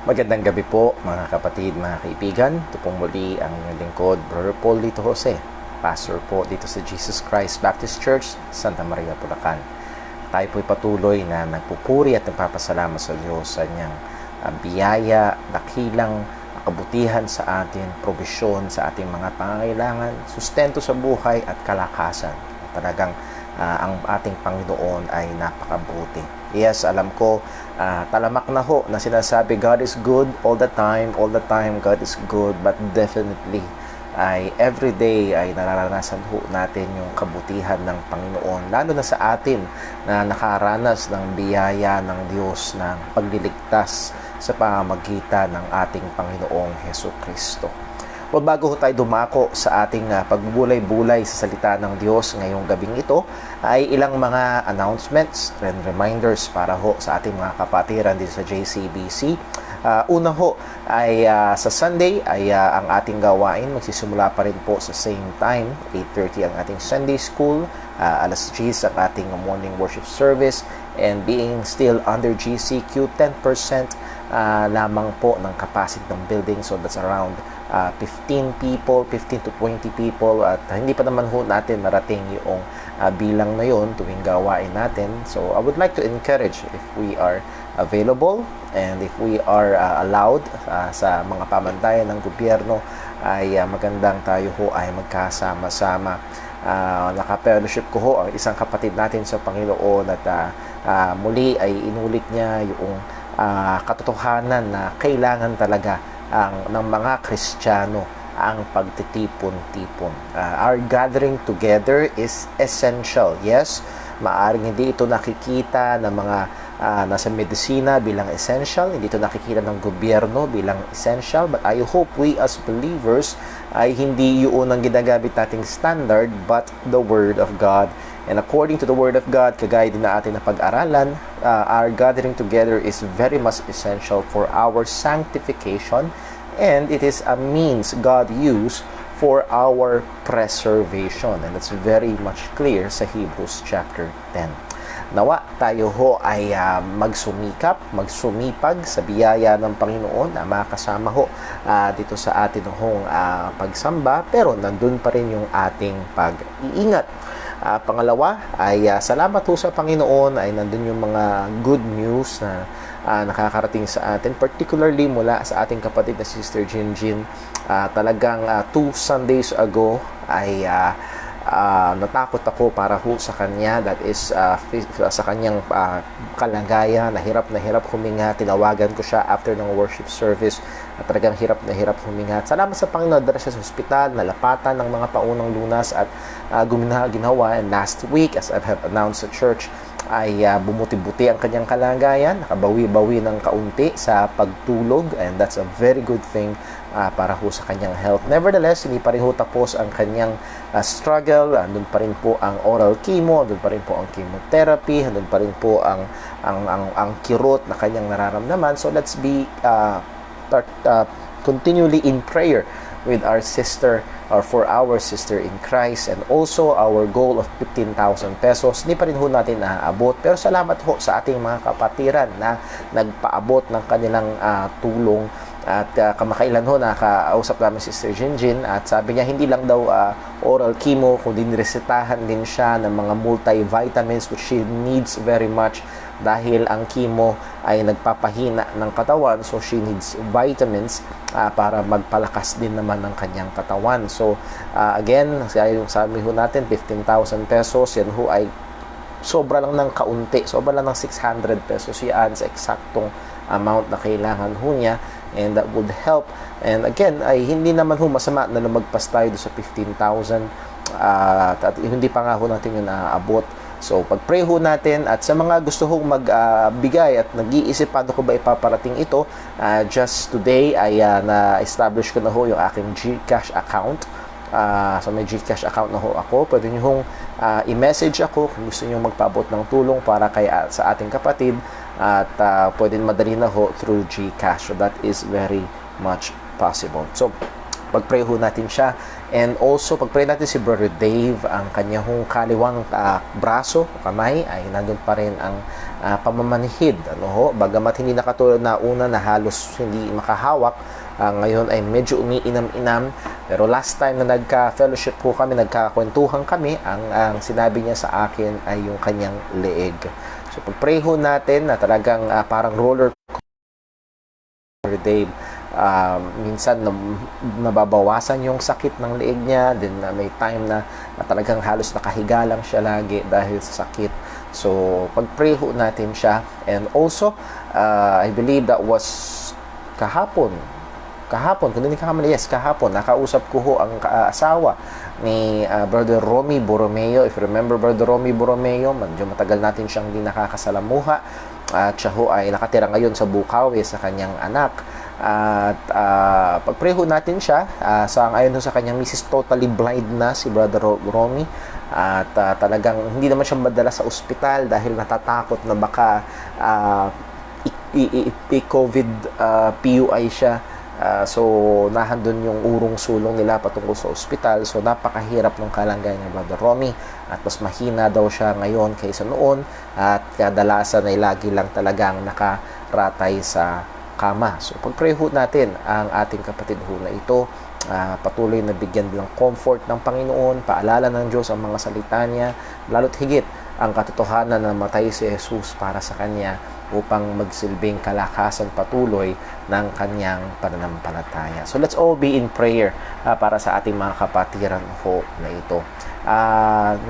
Magandang gabi po mga kapatid, mga kaibigan. Ito pong muli ang inyong lingkod, Brother Paul Lito Jose, pastor po dito sa Jesus Christ Baptist Church, Santa Maria, Bulacan. Tayo po'y patuloy na nagpupuri at nagpapasalamat sa Diyos sa niyang biyaya, dakilang kabutihan sa atin, probisyon sa ating mga pangangailangan, sustento sa buhay at kalakasan. Talagang ang ating Panginoon ay napakabuti. Yes, alam ko, talamak na ho na sinasabi God is good all the time, God is good, but definitely ay every day ay nararanasan ho natin yung kabutihan ng Panginoon, lalo na sa atin na nakaranas ng biyaya ng Diyos ng pagliligtas sa pamamagitan ng ating Panginoong Hesukristo. O bago tayo dumako sa ating pagbulay-bulay sa salita ng Diyos ngayong gabing ito, ay ilang mga announcements and reminders para ho sa ating mga kapatiran dito sa JCBC. Una ho ay sa Sunday ay ang ating gawain magsisimula pa rin po sa same time, 8:30 ang ating Sunday school, alas 10 ang ating morning worship service, and being still under GCQ, 10% lamang po ng capacity ng building, so that's around 15 to 20 people, at hindi pa naman ho natin narating yung bilang na yon tuwing gawain natin. So I would like to encourage, if we are available and if we are allowed sa mga pamantayan ng gobyerno, ay magandang tayo ho ay magkasama-sama. Naka-fellowship ko ho ang isang kapatid natin sa Panginoon, at muli ay inulit niya yung katotohanan na kailangan talaga ng mga Kristiyano ang pagtitipon-tipon. Our gathering together is essential. Yes, maaring hindi ito nakikita ng mga nasa medisina bilang essential, hindi ito nakikita ng gobyerno bilang essential, but I hope we as believers ay hindi yun ang ginagamit nating standard, but the Word of God. And according to the Word of God, kagaya din na atin na pag-aralan, our gathering together is very much essential for our sanctification, and it is a means God used for our preservation. And that's very much clear sa Hebrews chapter 10. Nawa tayo ho ay magsumipag sa biyaya ng Panginoon na makasama ho dito sa atin hong pagsamba, pero nandun pa rin yung ating pag-iingat. Pangalawa ay salamat ho sa Panginoon ay nandun yung mga good news na nakakarating sa atin, particularly mula sa ating kapatid na Sister Jinjin. Talagang 2 Sundays ago ay natakot ako para ho sa kanya, that is sa kanyang kalagayan, na hirap huminga. Tinawagan ko siya after ng worship service at talagang hirap huminga. Salamat sa Panginoon, dala siya sa ospital, nalapatan ng mga paunang lunas at ginawa. And last week, as I have announced sa church, ay bumuti-buti ang kanyang kalagayan, nakabawi-bawi ng kaunti sa pagtulog, and that's a very good thing para ho sa kanyang health. Nevertheless, hindi pa rin ho tapos ang kanyang struggle. Andun pa rin po ang oral chemo, andun pa rin po ang chemotherapy, andun pa rin po ang kirot na kanyang nararamdaman. So let's be continually in prayer with our sister, or for our sister in Christ, and also our goal of 15,000 pesos. Hindi pa rin ho natin naaabot, pero salamat ho sa ating mga kapatiran na nagpaabot ng kanilang tulong. At kamakailan ho nakausap namin si Sister Jinjin, at sabi niya hindi lang daw oral chemo, kundi niresetahan din siya ng mga multivitamins which she needs very much, dahil ang chemo ay nagpapahina ng katawan, so she needs vitamins para magpalakas din naman ng kanyang katawan. So again, sabi ho natin 15,000 pesos, yan ho ay sobra lang ng kaunti, sobra lang ng 600 pesos yan sa eksaktong amount na kailangan ho niya, and that would help. And again, ay hindi naman ho masama na lumagpas tayo sa 15,000 at hindi pa nga ho natin yung naaabot. So pag-pray ho natin, at sa mga gusto hong magbigay at nag-iisip paano ko ba ipaparating ito, just today ay na-establish ko na ho yung aking GCash account. So may GCash account na ho ako. Pwede nyo hong i-message ako kung gusto nyo magpaabot ng tulong para sa ating kapatid, at pwede madali na ho through GCash. So that is very much possible. So Pag-pray ho natin siya. And also, pag-pray natin si Brother Dave, ang kanyang kaliwang braso, kamay, ay nandun pa rin ang pamamanhid. Bagamat hindi nakatulad na una na halos hindi makahawak, ngayon ay medyo umiinam-inam. Pero last time na nagka-fellowship po kami, nagkakwentuhan kami, ang sinabi niya sa akin ay yung kanyang leeg. So, pag-pray ho natin na talagang parang roller coaster, Dave, minsan nababawasan yung sakit ng leeg niya, then may time na talagang halos nakahiga lang siya lagi dahil sa sakit. So pag-pray ho natin siya. And also I believe that was kahapon, kung hindi kakamali, yes, kahapon, nakausap ko ho ang asawa ni Brother Romy Borromeo. If you remember Brother Romy Borromeo, medyo matagal natin siyang di nakakasalamuha, at siya ho ay nakatira ngayon sa Bukawi sa kanyang anak. At pag-pray ho natin siya, ayon ho sa kanyang misis, totally blind na si Brother Romy, at talagang hindi naman siya madala sa ospital dahil natatakot na baka i-COVID PUI siya. So nahandun yung urong sulong nila patungkol sa ospital. So napakahirap ng kalagayan ng Brother Romy, at mas mahina daw siya ngayon kaysa noon, at kadalasan ay lagi lang talagang nakaratay sa kama. So pag-pray ho natin ang ating kapatid ho na ito, patuloy na bigyan ng comfort ng Panginoon, paalala ng Diyos ang mga salita niya, lalo't higit ang katotohanan na namatay si Jesus para sa kanya upang magsilbing kalakasan patuloy ng kanyang pananampalataya. So let's all be in prayer para sa ating mga kapatiran ho na ito.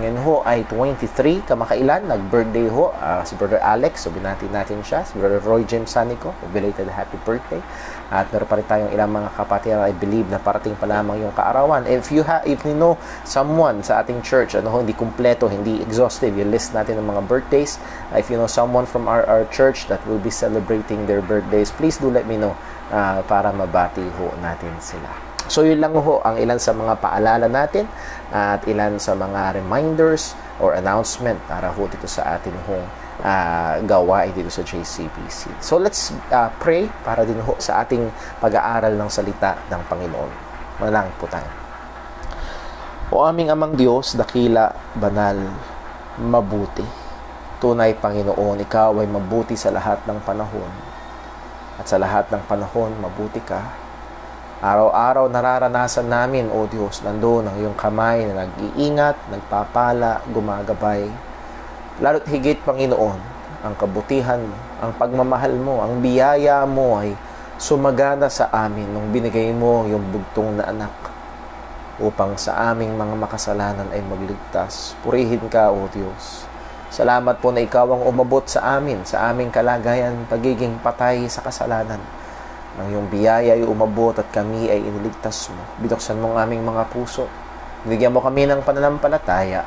Ngayon ho ay 23, kamakailan, nag-birthday ho si Brother Alex. So binati natin siya. Si Brother Roy James Sanico, belated happy birthday. At meron pa rin tayong ilang mga kapatiran, I believe na parating pa lamang yung kaarawan. If you know someone sa ating church, hindi kumpleto, hindi exhaustive yung list natin ng mga birthdays. If you know someone from our church that will be celebrating their birthdays, please do let me know para mabati ho natin sila. So yun lang ho ang ilan sa mga paalala natin at ilan sa mga reminders or announcement para ho dito sa atin hong gawain dito sa JCPC. So let's pray para din ho sa ating pag-aaral ng salita ng Panginoon. Manalangin po tayo. O aming Amang Diyos, dakila, banal, mabuti. Tunay Panginoon, Ikaw ay mabuti sa lahat ng panahon. At sa lahat ng panahon, mabuti ka. Araw-araw nararanasan namin, O Diyos, nandoon ang iyong kamay na nag-iingat, nagpapala, gumagabay. Lalo't higit, Panginoon, ang kabutihan mo, ang pagmamahal mo, ang biyaya mo ay sumagana sa amin nung binigay mo ang iyong bugtong na anak upang sa aming mga makasalanan ay magligtas. Purihin ka, O Diyos. Salamat po na Ikaw ang umabot sa amin, sa aming kalagayan, pagiging patay sa kasalanan. Nang iyong biyaya ay umabot at kami ay iniligtas mo. Binuksan mo ang aming mga puso. Binigyan mo kami ng pananampalataya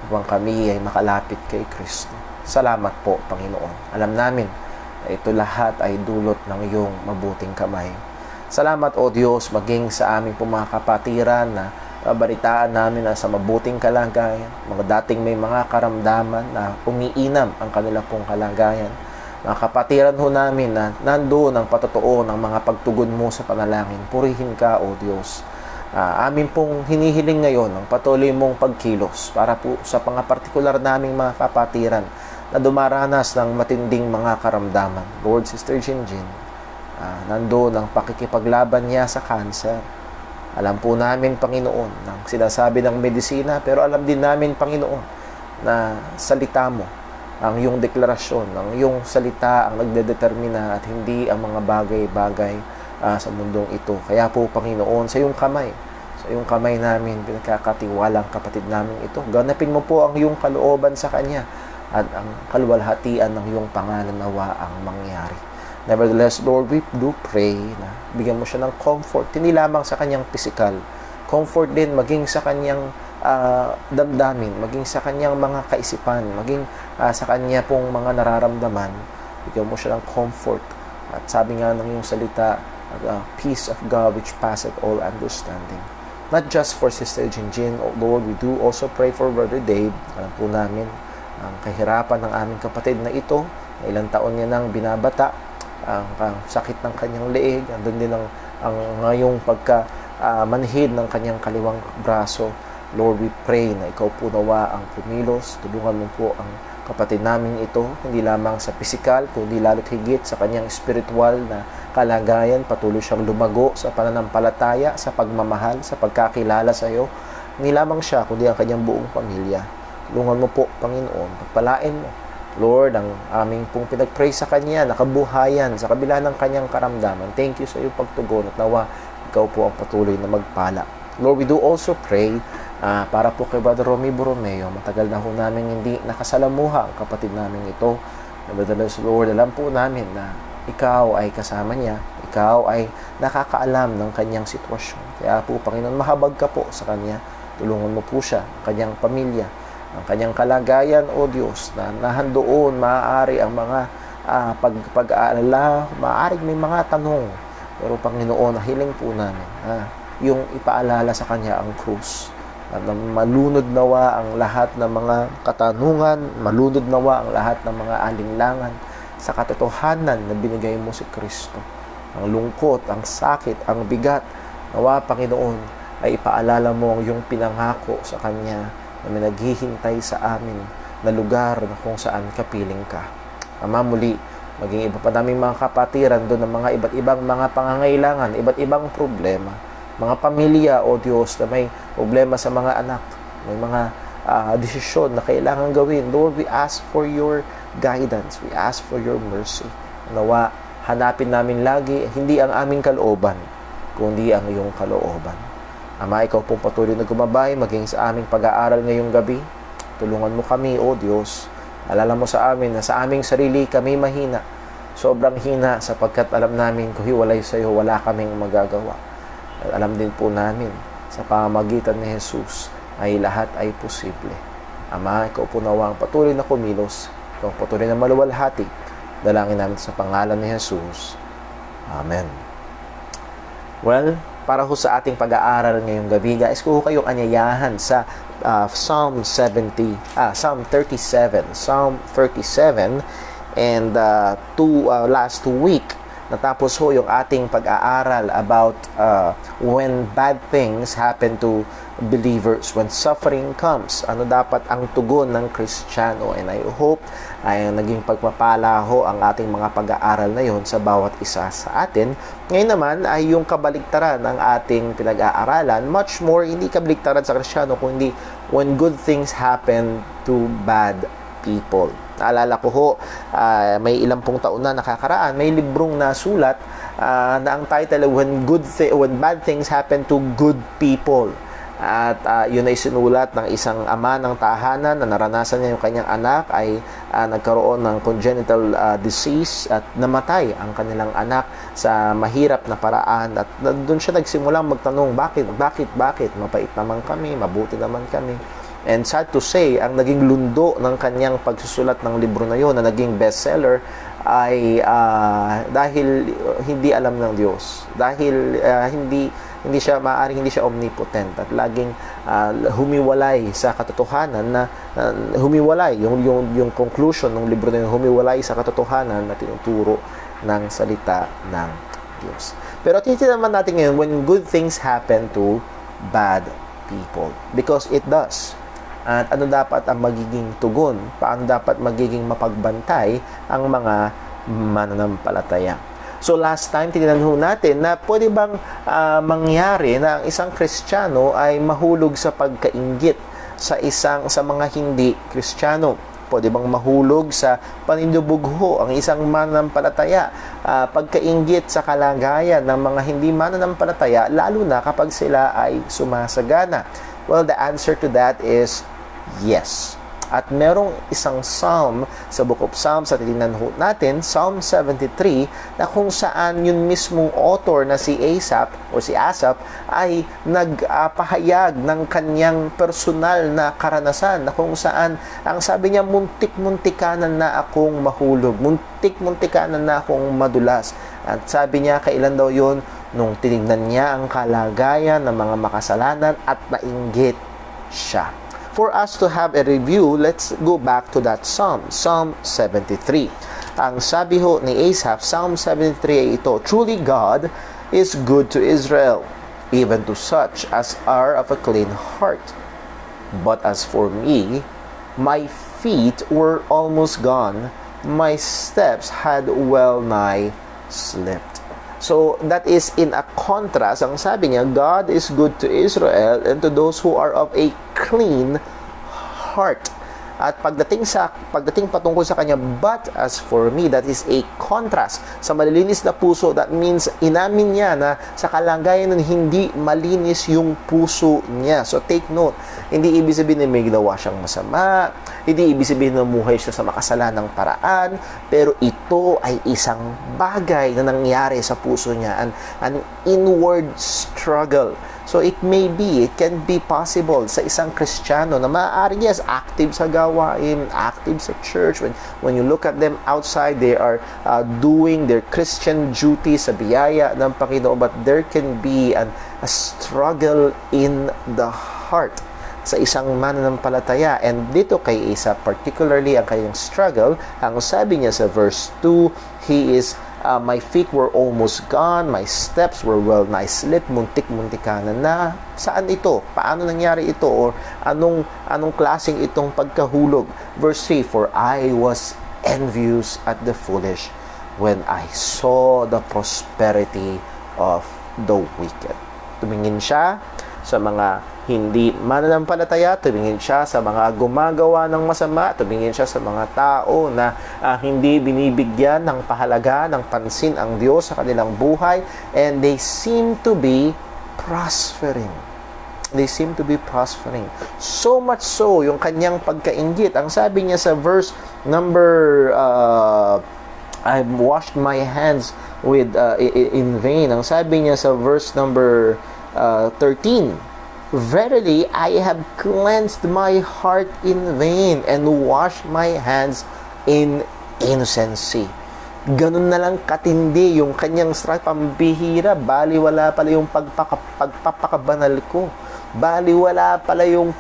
upang kami ay makalapit kay Kristo. Salamat po, Panginoon. Alam namin na ito lahat ay dulot ng iyong mabuting kamay. Salamat, O Diyos, maging sa aming mga kapatiran na balitaan namin na sa mabuting kalagayan, mga dating may mga karamdaman na umiinam ang kanila pong kalagayan. Mga kapatiran ho namin na nandoon ang patotoo ng mga pagtugon mo sa panalangin. Purihin ka, O Diyos. Amin pong hinihiling ngayon ang patuloy mong pagkilos para po sa mga partikular naming mga kapatiran na dumaranas ng matinding mga karamdaman. Lord, Sister Jinjin, nandoon ang pakikipaglaban niya sa cancer. Alam po namin, Panginoon, ng sinasabi ng medisina, pero alam din namin, Panginoon, na salita mo, ang iyong deklarasyon, ang iyong salita ang nagdedetermina at hindi ang mga bagay-bagay sa mundong ito. Kaya po, Panginoon, sa iyong kamay namin, pinagkakatiwalang kapatid namin ito. Ganapin mo po ang iyong kalooban sa kanya at ang kaluwalhatian ng iyong pangalan nawa ang mangyari. Nevertheless, Lord, we do pray na bigyan mo siya ng comfort, hindi lamang sa kanyang physical, comfort din maging sa kanyang damdamin, maging sa kanyang mga kaisipan, maging sa kanya pong mga nararamdaman. Bigyan mo siya ng comfort. At sabi nga ng iyong salita, peace of God which passeth all understanding. Not just for Sister Jinjin, Lord, we do also pray for Brother Dave. Alam po namin ang kahirapan ng aming kapatid na ito, na ilang taon niya nang binabata, ang sakit ng kanyang leeg, andun din ang ngayong manhid ng kanyang kaliwang braso. Lord, we pray na ikaw po nawa ang pumilos. Tulungan mo po ang kapatid namin ito, hindi lamang sa pisikal, kundi lalo't higit sa kanyang spiritual na kalagayan. Patuloy siyang lumago sa pananampalataya, sa pagmamahal, sa pagkakilala sa iyo. Hindi lamang siya, kundi ang kanyang buong pamilya. Tulungan mo po, Panginoon. Pagpalain mo, Lord, ang aming pong pinag-pray sa kanya, nakabuhayan, sa kabila ng kanyang karamdaman. Thank you sa iyong pagtugon at nawa, ikaw po ang patuloy na magpala. Lord, we do also pray para po kay Brother Romy Borromeo. Matagal na ho namin hindi nakasalamuha ang kapatid namin ito. Nevertheless, Lord, alam po namin na ikaw ay kasama niya. Ikaw ay nakakaalam ng kanyang sitwasyon. Kaya po, Panginoon, mahabag ka po sa kanya. Tulungan mo po siya, ang kanyang pamilya, ang kanyang kalagayan, O Diyos, na nahandoon, maaari ang mga pag-aalala, maaari may mga tanong. Pero Panginoon, hiling po namin yung ipaalala sa kanya ang krus. At malunod nawa ang lahat ng mga katanungan, malunod nawa ang lahat ng mga alinlangan sa katotohanan na binigay mo si Kristo. Ang lungkot, ang sakit, ang bigat, nawa Panginoon ay ipaalala mo ang iyong pinangako sa Kanya na may naghihintay sa amin na lugar na kung saan kapiling ka. Ama, muli, maging iba pa naming mga kapatiran doon ng mga iba't ibang mga pangangailangan, iba't ibang problema. Mga pamilya, O Diyos, na may problema sa mga anak, may mga desisyon na kailangan gawin. Lord, we ask for your guidance. We ask for your mercy. Nawa, hanapin namin lagi, hindi ang aming kalooban, kundi ang iyong kalooban. Ama, ikaw pong patuloy na gumabay, maging sa aming pag-aaral ngayong gabi. Tulungan mo kami, O Diyos. Alala mo sa amin na sa aming sarili kami mahina. Sobrang hina sapagkat alam namin kung hiwalay sa iyo, wala kaming magagawa. At alam din po namin sa pamamagitan ni Jesus ay lahat ay posible. Ama, ikaw po nawa ang patuloy na kumilos. Ikaw ang patuloy na maluwalhati. Dalangin namin sa pangalan ni Jesus. Amen. Well, para ho sa ating pag-aaral ngayong gabi, guys, kung kayong anyayahan sa Psalm 37, and last week, natapos ho yung ating pag-aaral about when bad things happen to believers, when suffering comes, ano dapat ang tugon ng Kristiyano. And I hope ay naging pagpapala ho ang ating mga pag-aaral na yon sa bawat isa sa atin. Ngayon naman ay yung kabaliktaran ng ating pinag-aaralan, much more hindi kabaliktaran sa Kristiyano, kundi when good things happen to bad people. Naalala ko ho, may ilang pong taon na nakakaraan, may librong nasulat na ang title when bad things happen to good people. At yun ay sinulat ng isang ama ng tahanan na naranasan niya yung kanyang anak ay nagkaroon ng congenital disease at namatay ang kanilang anak sa mahirap na paraan. At doon siya nagsimulang magtanong, bakit? Mabait naman kami, mabuti naman kami. And sad to say, ang naging lundo ng kanyang pagsusulat ng libro na yon na naging bestseller ay dahil hindi alam ng Diyos. Dahil hindi siya omnipotent at laging humiwalay sa katotohanan na humiwalay yung conclusion ng libro na yun, humiwalay sa katotohanan na tinuturo ng salita ng Diyos. Pero titignan naman natin ngayon when good things happen to bad people, because it does. At ano dapat ang magiging tugon? Paano dapat magiging mapagbantay ang mga mananampalataya? So last time, tinignan natin na pwede bang mangyari na ang isang Kristiyano ay mahulog sa pagkainggit sa mga hindi Kristiyano? Pwede bang mahulog sa panindubugho ang isang mananampalataya? Pagkainggit sa kalagayan ng mga hindi mananampalataya, lalo na kapag sila ay sumasagana? Well, the answer to that is yes. At merong isang psalm sa Book of Psalms sa titignan natin, Psalm 73, na kung saan yun mismong author na si Asaph ay nagpahayag ng kanyang personal na karanasan na kung saan ang sabi niya, muntik-muntikanan na akong mahulog, muntik-muntikanan na akong madulas. At sabi niya, kailan daw yun? Nung tinignan niya ang kalagayan ng mga makasalanan at nainggit siya. For us to have a review, let's go back to that Psalm, Psalm 73. Ang sabi ho ni Asaph, Psalm 73 ay ito, truly God is good to Israel, even to such as are of a clean heart. But as for me, my feet were almost gone, my steps had well nigh slipped. So, that is in a contrast. Ang sabi niya, God is good to Israel and to those who are of a clean heart. At pagdating patungkol sa kanya, but as for me, that is a contrast. Sa malilinis na puso, that means inamin niya na sa kalagayan nun hindi malinis yung puso niya. So take note, hindi ibig sabihin na may ginawa siyang masama, hindi ibig sabihin na muhay siya sa makasalanang paraan, pero ito ay isang bagay na nangyari sa puso niya, an inward struggle. So it can be possible sa isang Kristiyano na maaari, yes, active sa gawain, active sa church. When you look at them outside, they are doing their Christian duty sa biyaya ng Panginoon, but there can be a struggle in the heart sa isang mananampalataya. And dito kay Asa, particularly ang kanyang struggle, ang sabi niya sa verse 2, he is my feet were almost gone, my steps were well nigh slipped, muntik-muntikanan na. Saan ito? Paano nangyari ito? Or anong klaseng itong pagkahulog? Verse 3, for I was envious at the foolish when I saw the prosperity of the wicked. Tumingin siya sa mga hindi mananampalataya, tumingin siya sa mga gumagawa ng masama, tumingin siya sa mga tao na hindi binibigyan ng pahalaga, ng pansin ang Diyos sa kanilang buhay, and they seem to be prospering. They seem to be prospering. So much so, yung kanyang pagkainggit. Ang sabi niya sa verse number I've washed my hands with in vain. Ang sabi niya sa verse number 13, verily, I have cleansed my heart in vain and washed my hands in innocency. Ganun na lang katindi yung kanyang pambihira. Baliwala pala yung pagpapakabanal ko. Baliwala pala yung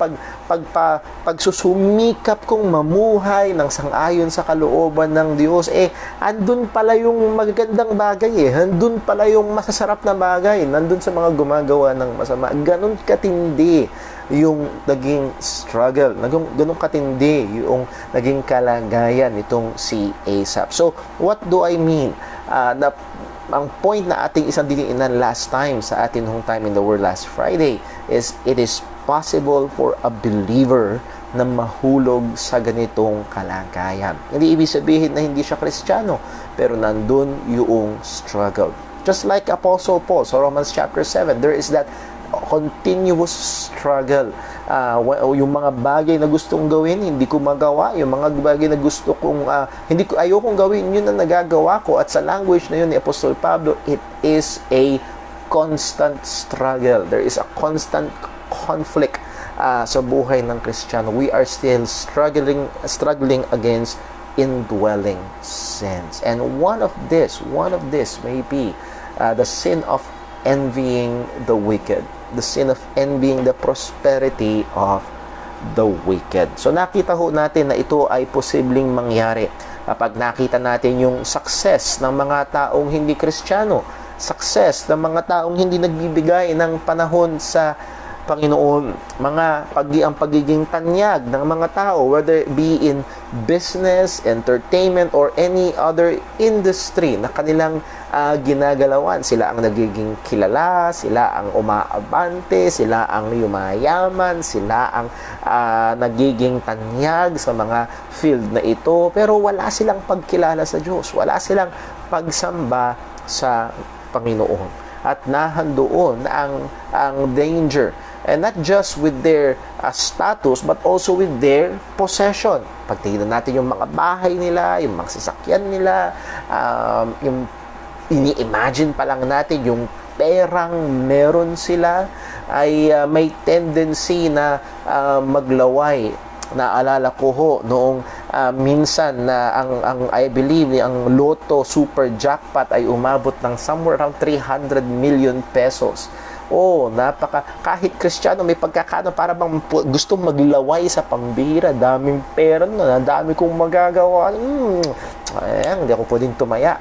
pagsusumikap kong mamuhay ng sang-ayon sa kalooban ng Diyos. Andun pala yung magagandang bagay Andun pala yung masasarap na bagay. Nandun sa mga gumagawa ng masama. Ganun katindi yung naging struggle. Ganun katindi yung naging kalagayan nitong si Asaph. So, what do I mean? Ang point na ating isang diniinan last time sa atin hong time in the Word last Friday is it is possible for a believer na mahulog sa ganitong kalagayan. Hindi ibig sabihin na hindi siya Kristiyano, pero nandun yung struggle. Just like Apostle Paul sa Romans chapter 7, there is that continuous struggle. Yung mga bagay na gustong gawin, hindi ko magawa. Yung mga bagay na gusto kong ayokong gawin, yun ang nagagawa ko. At sa language na yun ni Apostol Pablo, it is a constant struggle. There is a constant conflict sa buhay ng Kristiyano. We are still struggling against indwelling sins. And one of this may be the sin of envying the wicked, the sin of envying the prosperity of the wicked. So nakita ho natin na ito ay posibleng mangyari kapag nakita natin yung success ng mga taong hindi Kristiyano, success ng mga taong hindi nagbibigay ng panahon sa Panginoon, ang pagiging tanyag ng mga tao, whether it be in business, entertainment, or any other industry na kanilang ginagalawan. Sila ang nagiging kilala, sila ang umaabante, sila ang yumayaman, sila ang nagiging tanyag sa mga field na ito, pero wala silang pagkilala sa Diyos, wala silang pagsamba sa Panginoon. At nahandoon ang danger. And not just with their status, but also with their possession. Pag tingnan natin yung mga bahay nila, yung mga sasakyan nila, yung ini-imagine pa lang natin yung perang meron sila, ay may tendency na maglaway. Naalala ko ho noong minsan na I believe ang Lotto Super Jackpot ay umabot ng somewhere around 300 million pesos. Kahit Kristiyano may pagkakano para bang gustong maglaway sa pambihira, daming pera na, dami kong magagawa. Hindi ako pwedeng tumaya.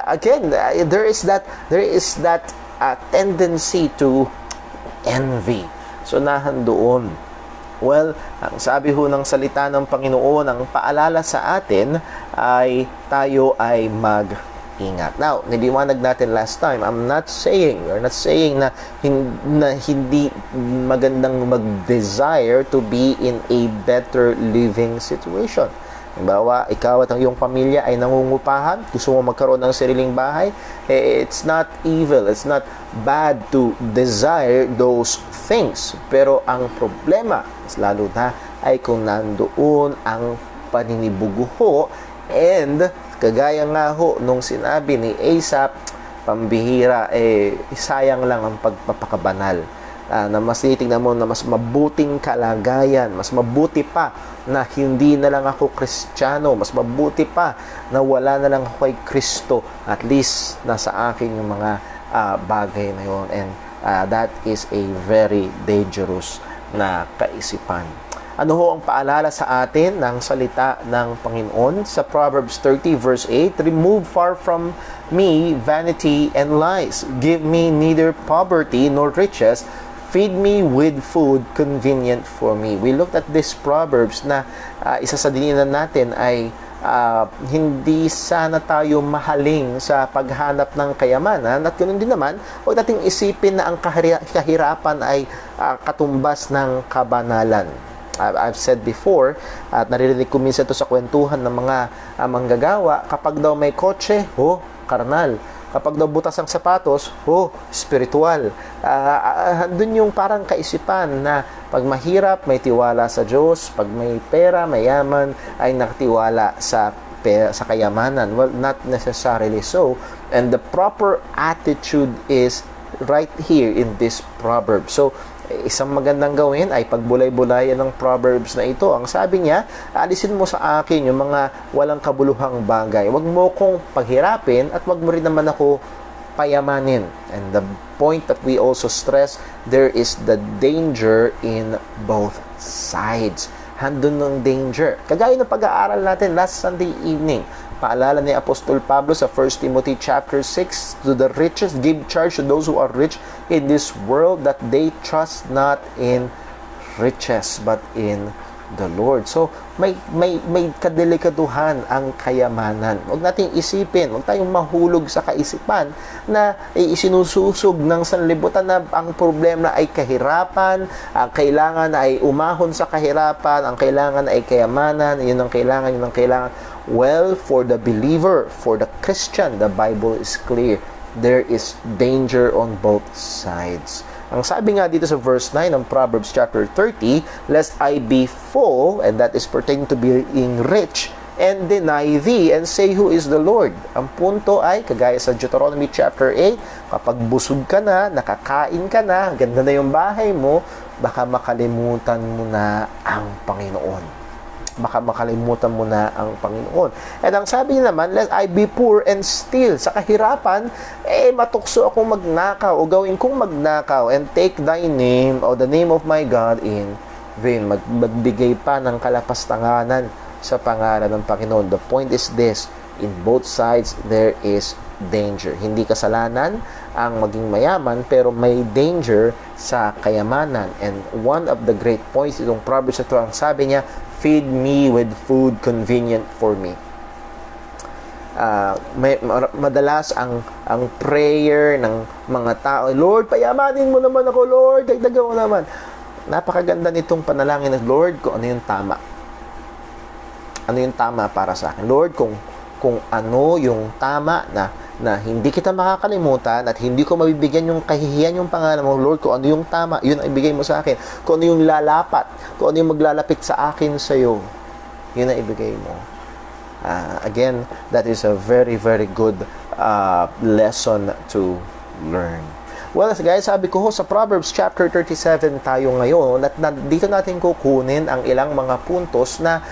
Again, there is that tendency to envy. So, nahandoon. Well, ang sabi ho ng salita ng Panginoon, ang paalala sa atin ay tayo ay mag-ingat. Now, niliwanag natin last time, we're not saying na hindi magandang mag-desire to be in a better living situation. Halimbawa, ikaw at ang iyong pamilya ay nangungupahan, gusto mo magkaroon ng sariling bahay, it's not evil, it's not bad to desire those things. Pero ang problema, lalo na, ay kung nandoon ang paninibuguho, and kagaya nga ho nung sinabi ni Asaph, pambihira, sayang lang ang pagpapakabanal. Na mas titignan mo na mas mabuting kalagayan, mas mabuti pa na hindi na lang ako Kristiyano, mas mabuti pa na wala na lang ako kay Kristo, at least nasa akin yung mga bagay na yun. And that is a very dangerous na kaisipan. Ano ho ang paalala sa atin ng salita ng Panginoon sa Proverbs 30 verse 8? Remove far from me vanity and lies. Give me neither poverty nor riches. Feed me with food convenient for me. We looked at this Proverbs na isa sa dininan natin ay hindi sana tayo mahaling sa paghanap ng kayamanan, at ganoon din naman, huwag nating isipin na ang kahirapan ay katumbas ng kabanalan. I've said before, at naririnig ko minsan ito sa kwentuhan ng mga manggagawa, kapag daw may kotse, karnal. Kapag daw butas ang sapatos, spiritual. Doon yung parang kaisipan na pag mahirap, may tiwala sa Diyos. Pag may pera, mayaman, ay nakatiwala sa kayamanan. Well, not necessarily so. And the proper attitude is right here in this proverb. So, isang magandang gawin ay pagbulay-bulayan ng Proverbs na ito. Ang sabi niya, alisin mo sa akin yung mga walang kabuluhang bagay. Huwag mo kong paghirapin at huwag mo rin naman ako payamanin. And the point that we also stress, there is the danger in both sides. Handun ng danger. Kagaya ng pag-aaral natin last Sunday evening, paalala ni Apostol Pablo sa 1 Timothy chapter 6, to the richest give charge to those who are rich in this world that they trust not in riches but in the Lord. So may kadelikaduhan ang kayamanan. Huwag nating isipin, huwag tayong mahulog sa kaisipan na isinususog ng sanlibutan na ang problema ay kahirapan, ang kailangan ay umahon sa kahirapan, ang kailangan ay kayamanan, yun ang kailangan. Well, for the believer, for the Christian, the Bible is clear. There is danger on both sides. Ang sabi nga dito sa verse 9 ng Proverbs chapter 30, lest I be full, and that is pertaining to being rich, and deny thee, and say, who is the Lord? Ang punto ay, kagaya sa Deuteronomy chapter 8, kapag busog ka na, nakakain ka na, ganda na yung bahay mo, baka makalimutan mo na ang Panginoon. Baka makalimutan mo na ang Panginoon. And ang sabi niya naman, let I be poor and steal. Sa kahirapan, matukso akong magnakaw o gawin kong magnakaw and take thy name o the name of my God in vain. Magbigay pa ng kalapastanganan sa pangalan ng Panginoon. The point is this, in both sides, there is danger. Hindi kasalanan ang maging mayaman, pero may danger sa kayamanan. And one of the great points itong Proverbs ito, ang sabi niya, feed me with food convenient for me. Madalas ang prayer ng mga tao, Lord, payamanin mo naman ako, Lord, dagdagan mo naman. Napakaganda nitong panalangin ng Lord, kung ano yung tama. Ano yung tama para sa akin? Lord, kung ano yung tama na hindi kita makakalimutan at hindi ko mabibigyan yung kahihiyan yung pangalan mo, Lord, kung ano yung tama, yun ang ibigay mo sa akin. Kung ano yung lalapat, kung ano yung maglalapit sa akin sa'yo, yun ang ibigay mo. Again, that is a very, very good lesson to learn. Well, guys, sabi ko sa Proverbs chapter 37 tayo ngayon at dito natin kukunin ang ilang mga puntos na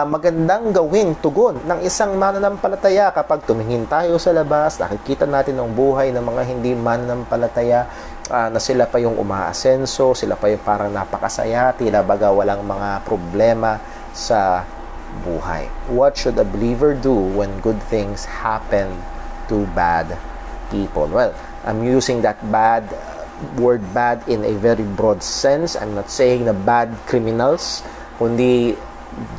magandang gawing tugon ng isang mananampalataya kapag tumingin tayo sa labas, nakikita natin ang buhay ng mga hindi mananampalataya na sila pa yung umaasenso, sila pa yung parang napakasaya, tila baga walang mga problema sa buhay. What should a believer do when good things happen to bad people? Well, I'm using that word bad in a very broad sense. I'm not saying na bad criminals, kundi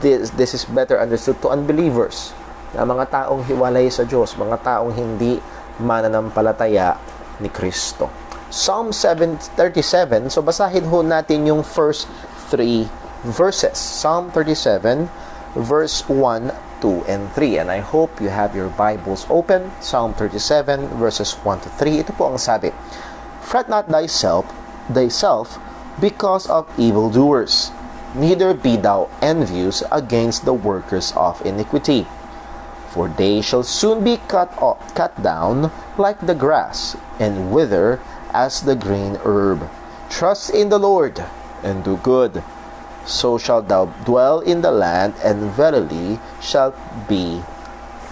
this is better understood to unbelievers, na mga taong hiwalay sa Diyos, mga taong hindi mananampalataya ni Kristo. Psalm 37, so basahin ho natin yung first 3 verses. Psalm 37, verse 1, 2, and 3. And I hope you have your Bibles open. Psalm 37, verses 1 to 3. Ito po ang sabi, "Fret not thyself, because of evildoers, neither be thou envious against the workers of iniquity. For they shall soon be cut down like the grass, and wither as the green herb. Trust in the Lord, and do good. So shalt thou dwell in the land, and verily shalt be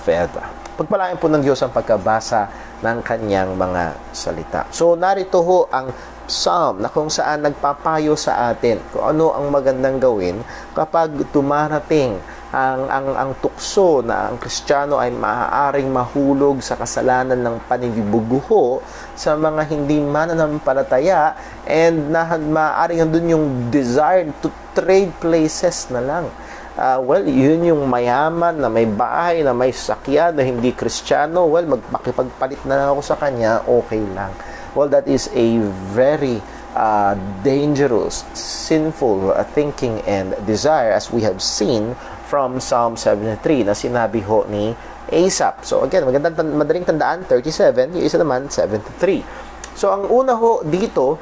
fed." Pagpalain po ng Diyos ang pagkabasa ng kanyang mga salita. So, narito ho ang Psalm na kung saan nagpapayo sa atin kung ano ang magandang gawin kapag dumarating ang tukso na ang Kristiyano ay maaaring mahulog sa kasalanan ng panibibuguho sa mga hindi mananampalataya, and maaaring nandun yung desire to trade places na lang. Yun yung mayaman na may bahay, na may sakyan, na hindi Kristiyano, makipagpalit na lang ako sa kanya, okay lang. Well, that is a very dangerous, sinful thinking and desire, as we have seen from Psalm 73 na sinabi ho ni Asaph. So again, madaling tandaan, 37, yung isa naman, 73. So ang una ho dito,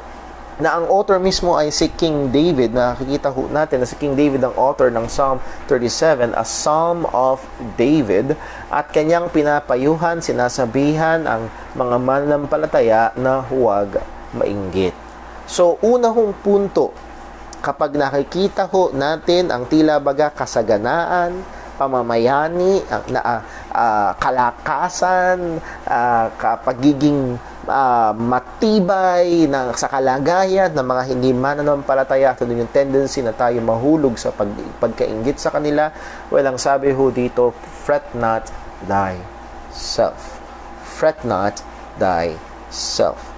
na ang author mismo ay si King David, nakikita ho natin na si King David ang author ng Psalm 37, a Psalm of David, at kanyang pinapayuhan, sinasabihan ang mga mananampalataya na huwag mainggit. So, una hong punto, kapag nakikita ho natin ang tila baga kasaganaan, pamamayani, kalakasan, pagiging matibay sa kalagayan ng mga hindi mananampalataya, ito yung tendency na tayo mahulog sa pagkainggit sa kanila. Well, ang sabi ho dito, fret not thyself. Fret not thyself.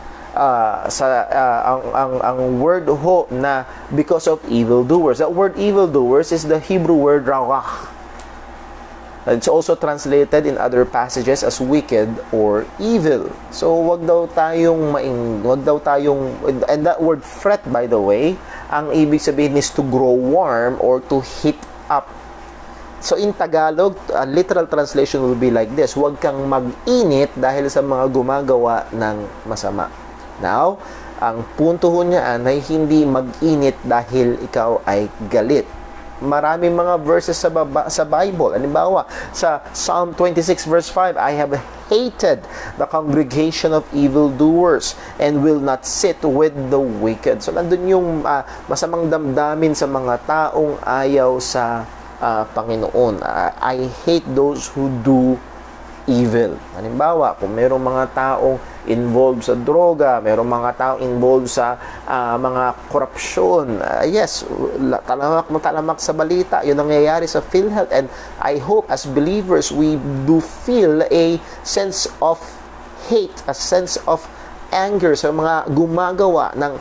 Ang word ho na because of evildoers, that word evildoers is the Hebrew word rawah. It's also translated in other passages as wicked or evil. So, wag daw tayong, and that word fret, by the way, ang ibig sabihin is to grow warm or to heat up. So, in Tagalog, a literal translation will be like this: wag kang mag-init dahil sa mga gumagawa ng masama. Now, ang punto ho niyan ay hindi mag-init dahil ikaw ay galit. Maraming mga verses sa Bible. Halimbawa, sa Psalm 26 verse 5, "I have hated the congregation of evildoers and will not sit with the wicked." So, nandun yung masamang damdamin sa mga taong ayaw sa Panginoon. I hate those who do evil. Halimbawa, kung mayroong mga taong involved sa droga, mayroong mga taong involved sa mga korupsyon, yes, talamak sa balita, yun ang nangyayari sa PhilHealth, and I hope as believers we do feel a sense of hate, a sense of anger sa mga gumagawa ng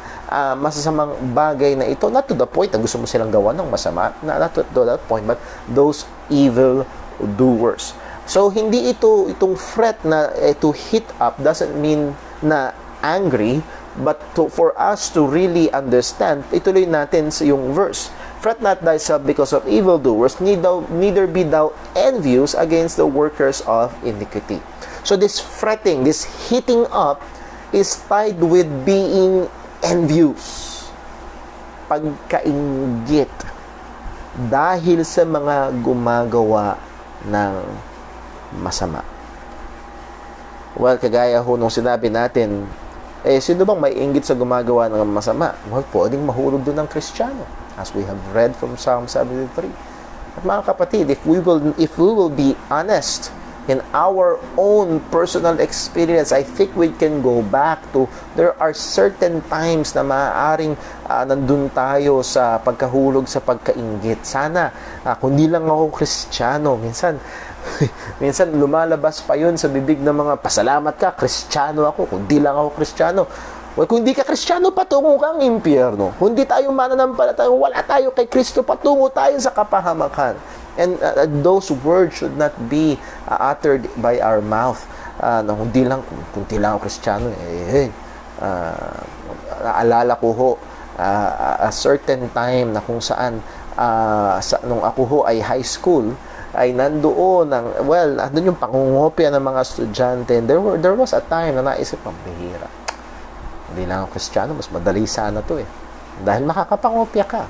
masasamang bagay na ito, not to the point na gusto mo silang gawa ng masama, not to that point, but those evil doers. So, hindi itong fret na to heat up doesn't mean na angry, but for us to really understand, ituloy natin sa yung verse. "Fret not thyself because of evildoers, neither be thou envious against the workers of iniquity." So, this fretting, this heating up, is tied with being envious. Pagkainggit dahil sa mga gumagawa ng masama. Well, kagaya ho nung sinabi natin, sino bang may inggit sa gumagawa ng masama? Well, pwedeng mahulog doon ng Kristiyano, as we have read from Psalm 73. At mga kapatid, if we will be honest in our own personal experience, I think we can go back to, there are certain times na maaaring nandun tayo sa pagkahulog, sa pagkainggit. Sana, kundi lang ako Kristiyano. Minsan lumalabas pa yun sa bibig ng mga, pasalamat ka, Kristiyano ako, kundi lang ako Kristiyano. Well, kung di ka Kristiyano, patungo kang impyerno. Kung di tayo mananampalataya, wala tayo kay Kristo, patungo tayo sa kapahamakan. And those words should not be uttered by our mouth. Kung di lang ako Kristiyano, naalala ko ho, a certain time na kung saan, nung ako ho ay high school, ay nandoon yung pangungopia ng mga estudyante. And there was a time na naisip, pambihira. Hindi lang ako Kristiyano, mas madali sana to dahil makakapangopya ka.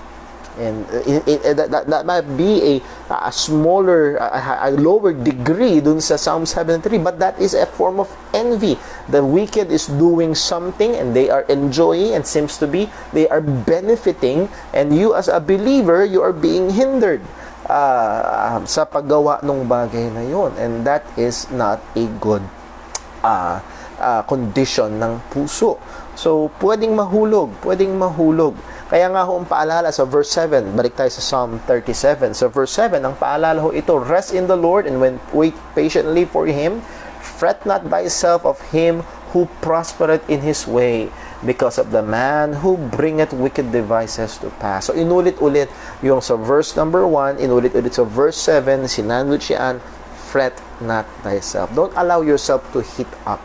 And that might be a smaller, a lower degree dun sa Psalm 73, but that is a form of envy. The wicked is doing something and they are enjoying, and seems to be they are benefiting, and you as a believer, you are being hindered sa paggawa ng bagay na yon, and that is not a good condition ng puso. So, pwedeng mahulog. Kaya nga ho ang paalala sa verse 7, balik tayo sa Psalm 37. Sa verse 7, ang paalala ho ito, rest in the Lord and wait patiently for Him. Fret not thyself of him who prospereth in his way, because of the man who bringeth wicked devices to pass. So, inulit-ulit yung sa verse number 1, inulit-ulit sa verse 7, sinandwich yan, fret not thyself. Don't allow yourself to heat up.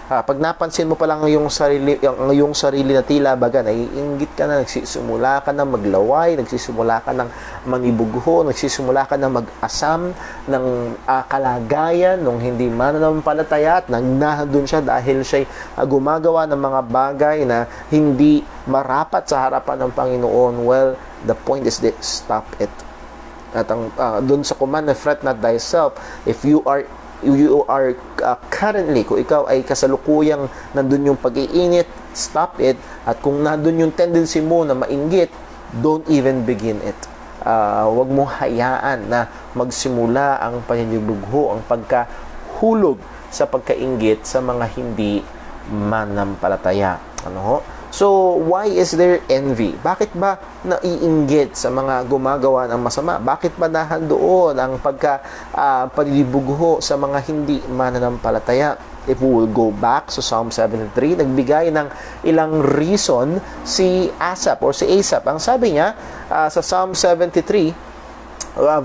Pag napansin mo pa lang yung sarili na tila baga, naiinggit ka na, nagsisimula ka na maglaway, nagsisimula ka ng manibugho, nagsisimula ka na mag-asam ng kalagayan nung hindi mananampalataya at nagnahandun siya dahil siya'y gumagawa ng mga bagay na hindi marapat sa harapan ng Panginoon. Well, the point is this, stop it. At dun sa command na fret not thyself, if you are currently, kung ikaw ay kasalukuyang nandun yung pag-iinit, stop it. At kung nandun yung tendency mo na mainggit, don't even begin it. Huwag mong hayaan na magsimula ang paninibugho, ang pagkahulog sa pagkainggit sa mga hindi manampalataya. So, why is there envy? Bakit ba naiinggit sa mga gumagawa ng masama? Bakit ba nahandoon ang paninibugho sa mga hindi mananampalataya? If we will go back sa Psalm 73, nagbigay ng ilang reason si Asaph. Ang sabi niya sa Psalm 73,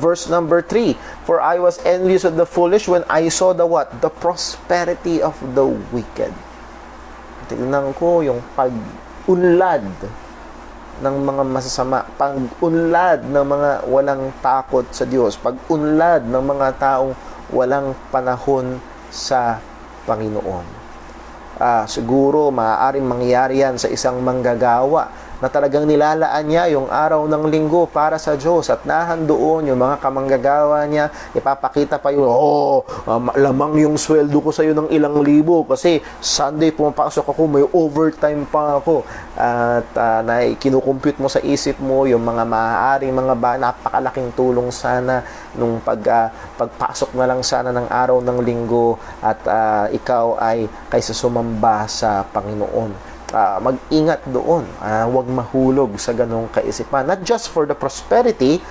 verse number 3, for I was envious of the foolish when I saw the what? The prosperity of the wicked. Tignan ko yung pag-unlad ng mga masasama, pag-unlad ng mga walang takot sa Diyos, pag-unlad ng mga taong walang panahon sa Panginoon. Siguro maaaring mangyari yan sa isang manggagawa na talagang nilalaan niya yung araw ng linggo para sa Diyos at nahandoon yung mga kamanggagawa niya, ipapakita pa yung lamang yung sweldo ko sa iyo ng ilang libo kasi Sunday pumapasok ako, may overtime pa ako, at kinukompute mo sa isip mo yung mga maaaring mga napakalaking tulong sana nung pagpasok na lang sana ng araw ng linggo, at ikaw ay kaysa sumamba sa Panginoon. Mag-ingat doon. Huwag mahulog sa ganong kaisipan. Not just for the prosperity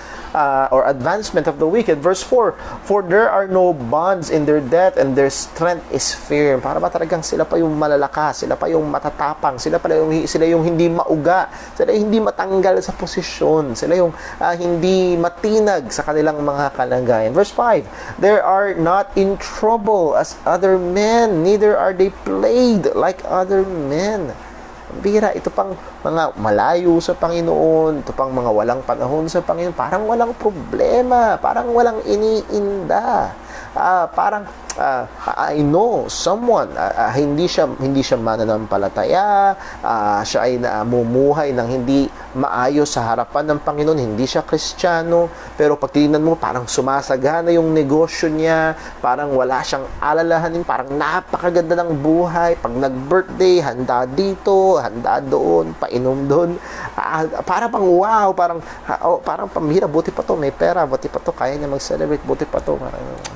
or advancement of the wicked. Verse 4, for there are no bonds in their death and their strength is firm. Para ba talagang sila pa yung malalakas, sila pa yung matatapang, sila yung hindi mauga, sila yung hindi matanggal sa posisyon, sila yung hindi matinag sa kanilang mga kalagayan. Verse 5, there are not in trouble as other men, neither are they plagued like other men. Bira, ito pang mga malayo sa Panginoon, ito pang mga walang panahon sa Panginoon, parang walang problema, parang walang iniinda, parang I know someone, hindi siya mananampalataya, siya ay namumuhay ng hindi maayos sa harapan ng Panginoon, hindi siya Kristiyano, pero pag tingnan mo, parang sumasagana yung negosyo niya, parang wala siyang alalahanin, parang napakaganda ng buhay, pag nag-birthday, handa dito, handa doon, painom doon, para pang wow, parang pambihira, buti pa to, may pera, buti pa to, kaya niya mag-celebrate, buti pa to,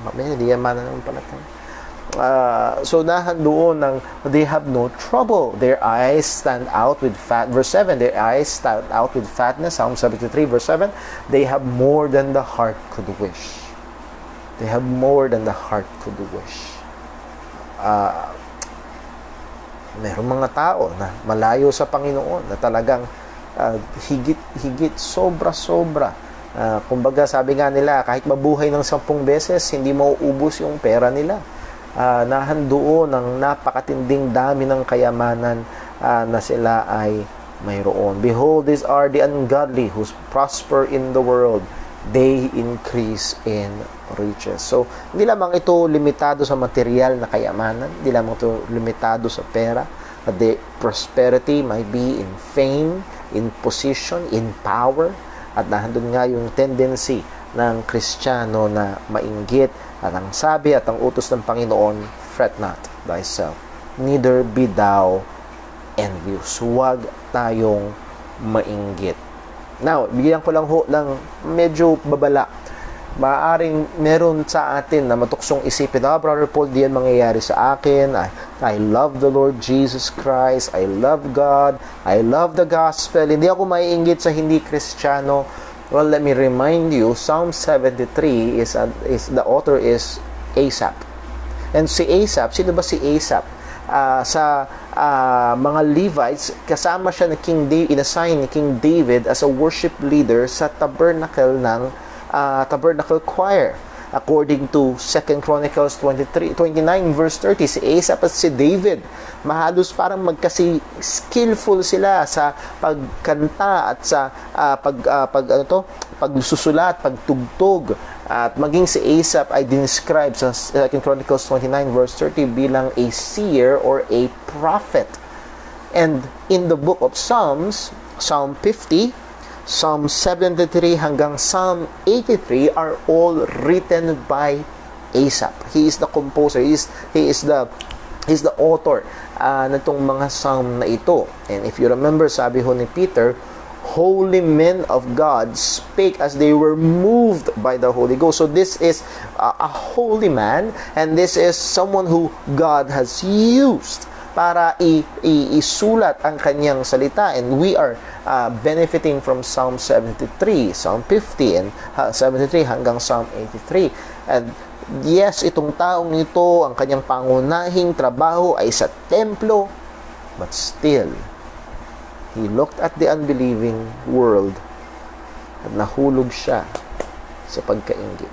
mamaya, hindi yan mananampalataya. So doon ng they have no trouble. Their eyes stand out with fat. Verse 7, their eyes stand out with fatness. Psalm 73, verse 7, they have more than the heart could wish. They have more than the heart could wish. Merong mga tao na malayo sa Panginoon na talagang higit, sobra-sobra. Kumbaga sabi nga nila, kahit mabuhay ng 10 beses, hindi mauubos yung pera nila. Nahandoon ng napakatinding dami ng kayamanan na sila ay mayroon. Behold, these are the ungodly who prosper in the world. They increase in riches. So, hindi lamang ito limitado sa material na kayamanan, hindi lamang ito limitado sa pera, but the prosperity might be in fame, in position, in power, at nahandun nga yung tendency ng Kristiyano na mainggit. At ang sabi at ang utos ng Panginoon, fret not thyself, neither be thou envious. Huwag tayong mainggit. Now, bigyan ko lang ng medyo babala. Maaring meron sa atin na matuksong isipin, Brother Paul, di yan mangyayari sa akin. I love the Lord Jesus Christ. I love God. I love the gospel. Hindi ako maiinggit sa hindi Kristiyano. Well, let me remind you, Psalm 73 is the author is Asaph. And si Asaph, sino ba si Asaph? Sa mga Levites, kasama siya ni inassign ni King David as a worship leader sa tabernacle ng tabernacle choir. According to 2 Chronicles 29 verse 30, si Asaph at si David, mahalos parang magkasi skillful sila sa pagkanta at sa pagsusulat, pagtugtog. At maging si Asaph ay described sa 2 Chronicles 29 verse 30 bilang a seer or a prophet. And in the book of Psalms, Psalm 50, Psalm 73 hanggang Psalm 83 are all written by Asaph. He is the composer. He is the author nitong mga psalm na ito. And if you remember, sabi ho ni Peter, holy men of God spake as they were moved by the Holy Ghost. So this is a holy man, and this is someone who God has used para isulat ang kanyang salita. And we are benefiting from Psalm 73, Psalm 50, and 73 hanggang Psalm 83. And yes, itong taong ito, ang kanyang pangunahing trabaho ay sa templo, but still, he looked at the unbelieving world at nahulog siya sa pagkainggit.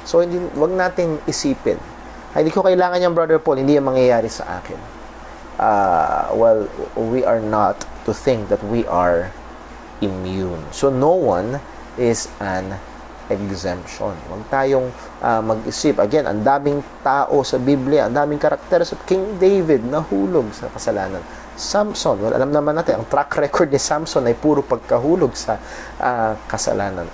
So, wag nating isipin, hindi ko kailangan yung Brother Paul, hindi yung mangyayari sa akin. Well, we are not to think that we are immune. So, no one is an exemption. Huwag tayong mag-isip. Again, ang daming tao sa Biblia, ang daming karakter sa King David nahulog sa kasalanan. Samson, well, alam naman natin, ang track record ni Samson ay puro pagkahulog sa kasalanan.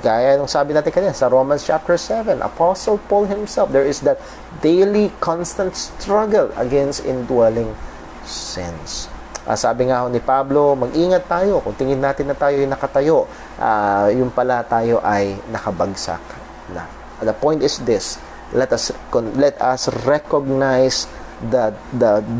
Gaya ng sabi natin kanina sa Romans chapter 7, Apostle Paul himself, there is that daily constant struggle against indwelling sins. Sabi nga ni Pablo, mag-ingat tayo kung tingin natin na tayo ay nakatayo, yung pala tayo ay nakabagsak na. The point is this, let us recognize the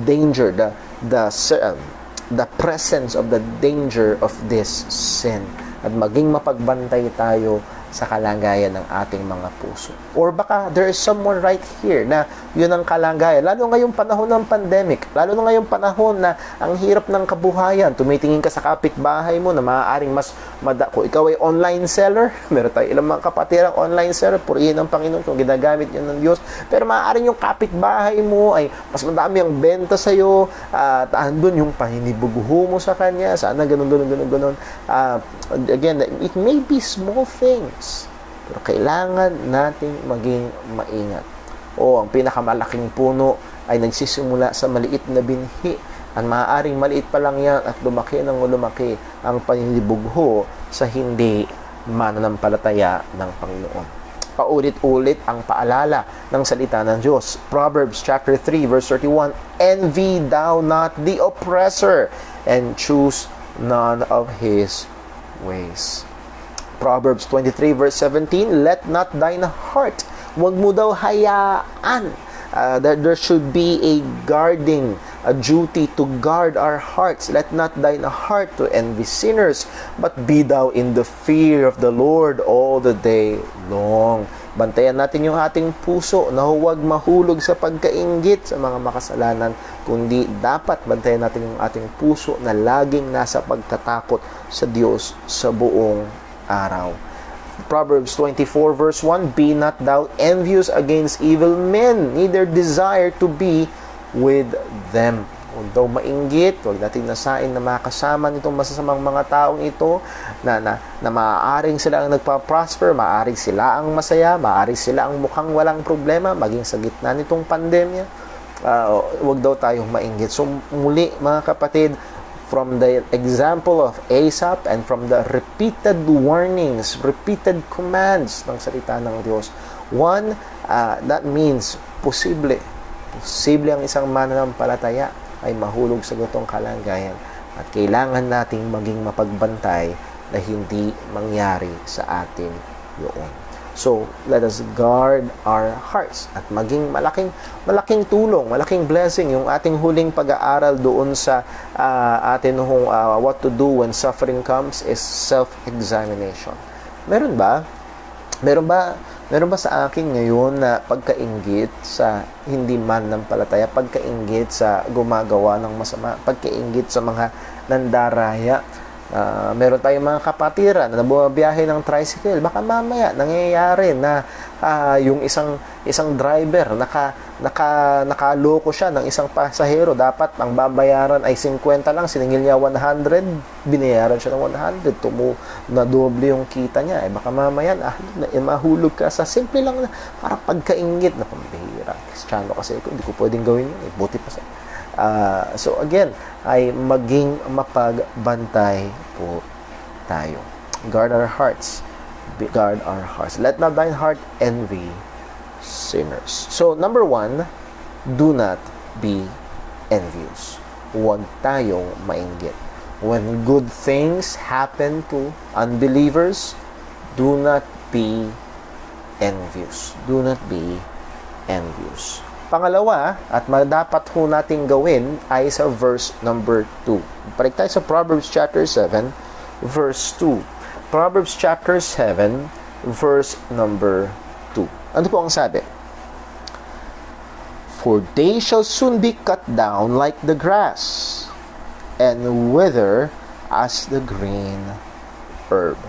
danger, the presence of the danger of this sin, at maging mapagbantay tayo sa kalagayan ng ating mga puso. Or baka there is someone right here na yun ang kalagayan. Lalo ngayong panahon ng pandemic, lalo na ngayong panahon na ang hirap ng kabuhayan, tumitingin ka sa kapitbahay mo na maaaring kung ikaw ay online seller, meron tayo ilang mga kapatirang online seller, purihin ng Panginoon kung ginagamit yun ng Diyos, pero maaaring yung kapitbahay mo ay mas madami ang benta sa'yo, at andun yung pahinibugho mo sa kanya, sana ganun. Again, it may be small things, pero kailangan nating maging maingat. o ang pinakamalaking puno ay nagsisimula sa maliit na binhi. Ang maaaring maliit pa lang yan at lumaki ng lumaki ang panlibugho sa hindi mananampalataya ng Panginoon. Paulit-ulit ang paalala ng salita ng Diyos. Proverbs chapter 3 verse 31, envy thou not the oppressor, and choose none of his ways. Proverbs 23 verse 17, let not thine heart, huwag mo daw hayaan. There should be a guarding, a duty to guard our hearts. Let not thine heart to envy sinners, but be thou in the fear of the Lord all the day long. Bantayan natin yung ating puso na huwag mahulog sa pagkainggit sa mga makasalanan, kundi dapat bantayan natin yung ating puso na laging nasa pagtatakot sa Diyos sa buong araw. Proverbs 24 verse 1, be not thou envious against evil men, neither desire to be with them. Huwag daw mainggit, huwag natin nasain na makasama nitong masasamang mga taong ito na maaaring sila ang nagpa-prosper, maaaring sila ang masaya, maaaring sila ang mukhang walang problema, maging sa gitna nitong pandemya. Huwag daw tayong mainggit. So muli mga kapatid, from the example of Asaph and from the repeated warnings, repeated commands ng salita ng Diyos, one, that means posible ang isang mananampalataya ay mahulog sa gutong kalagayan at kailangan nating maging mapagbantay na hindi mangyari sa atin yun. So, let us guard our hearts at maging malaking tulong, malaking blessing yung ating huling pag-aaral doon sa atin what to do when suffering comes is self-examination. Meron ba sa akin ngayon na pagkainggit sa hindi mananampalataya, pagkainggit sa gumagawa ng masama, pagkainggit sa mga nandaraya? Meron tayong mga kapatiran na bumabiyahe ng tricycle. Baka mamaya nangyayari na yung isang driver nakaloko siya ng isang pasahero. Dapat ang babayaran ay 50 lang, siningil niya 100, binayaran siya ng 100, na doble yung kita niya. Baka mamaya mahulog ka sa simple lang na parang pagkainggit na pambihira. Kristiyano kasi hindi ko pwedeng gawin yun. Buti pa sa so again, ay maging mapagbantay po tayo. Guard our hearts. Guard our hearts. Let not thine heart envy sinners. So, number 1, do not be envious. Huwag tayong mainggit. When good things happen to unbelievers, do not be envious. Do not be envious. Pangalawa, at dapat ho nating gawin ay sa verse number 2. Balik tayo sa Proverbs chapter 7, verse 2. Proverbs chapter 7, verse number 2. Ano po ang sabi? For they shall soon be cut down like the grass, and wither as the green herb.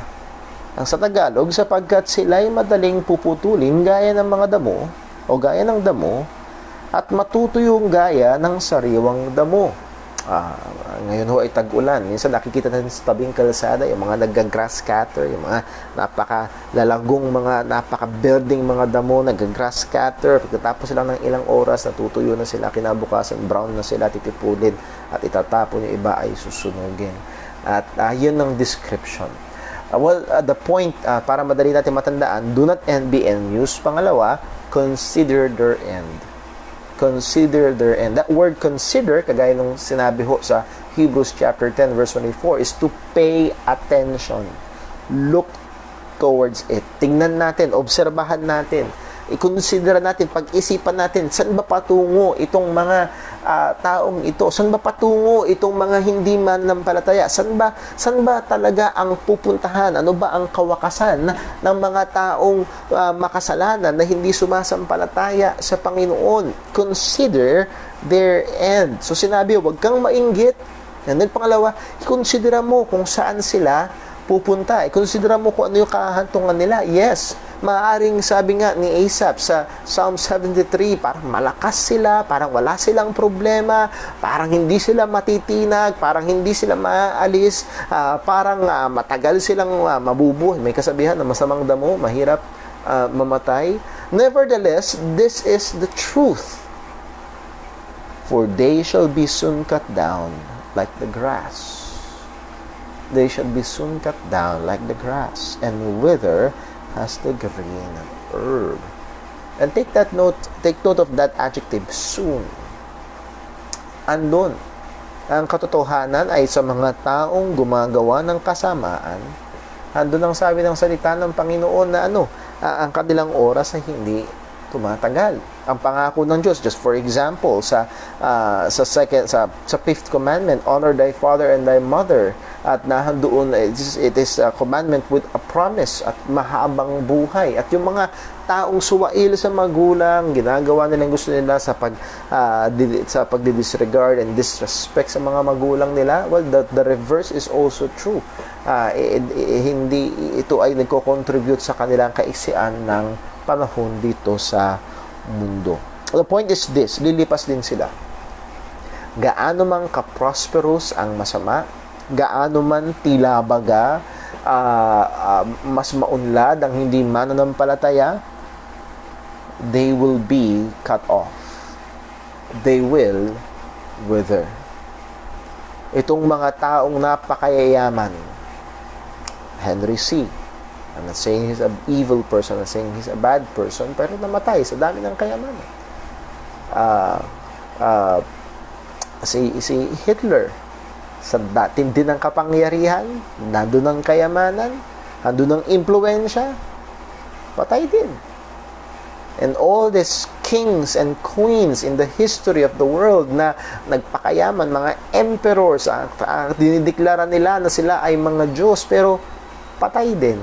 Ang sa Tagalog, sapagkat sila'y madaling puputulin gaya ng mga damo, o gaya ng damo, at matutuyong gaya ng sariwang damo. Ngayon ho ay tag-ulan. Minsan nakikita natin sa tabing kalsada yung mga nag-grass cutter, yung mga napakalalagong, mga napaka-building mga damo, nag-grass cutter. Pagkatapos sila ng ilang oras, natutuyo na sila, kinabukasan, brown na sila, titipulin, at itatapon yung iba ay susunugin. At yun ang description. The point, para madali natin matandaan, do not be envious. Pangalawa, consider their end. Consider their end. That word consider, kagaya nung sinabi ho sa Hebrews chapter 10 verse 24, is to pay attention. Look towards it. Tingnan natin, obserbahan natin, i-consider natin, pag-isipan natin, saan ba patungo itong mga taong ito? Saan ba patungo itong mga hindi mananampalataya? Saan ba talaga ang pupuntahan? Ano ba ang kawakasan ng mga taong makasalanan na hindi sumasampalataya sa Panginoon? Consider their end. So sinabi, huwag kang mainggit. And then pangalawa, i-consider mo kung saan sila pupunta. I-consider mo kung ano yung kahantungan nila. Yes, maaaring sabi nga ni Asaph sa Psalm 73, parang malakas sila, parang wala silang problema, parang hindi sila matitinag, parang hindi sila maaalis, parang matagal silang mabubuhay. May kasabihan na masamang damo, mahirap mamatay. Nevertheless, this is the truth. For they shall be soon cut down like the grass. They shall be soon cut down like the grass, and wither as the green herb. And take note of that adjective, soon. Andun. Ang katotohanan ay sa mga taong gumagawa ng kasamaan, andun ang sabi ng salita ng Panginoon na ang kanilang oras ay hindi tumatagal. Ang pangako ng Diyos, just for example, sa fifth commandment, honor thy father and thy mother, at nahandoon, it is a commandment with a promise at mahabang buhay. At yung mga taong suwail sa magulang, ginagawa nila yung gusto nila sa pagdi-disregard and disrespect sa mga magulang nila, well, the reverse is also true. Hindi ito ay nagko-contribute sa kanilang kaisian ng panahon dito sa mundo. The point is this, lilipas din sila. Gaano man ka-prosperous ang masama, gaano man tila baga mas maunlad ang hindi mananampalataya, they will be cut off. They will wither. Itong mga taong napakayayaman, Henry C. I'm not saying he's an evil person, I'm not saying he's a bad person, pero namatay sa dami ng kayamanan. Si Hitler, sa tindi ng kapangyarihan, nandun ang kayamanan, nandun ang impluensya, patay din. And all these kings and queens in the history of the world na nagpakayaman, mga emperors, dinideklara nila na sila ay mga Diyos, pero patay din.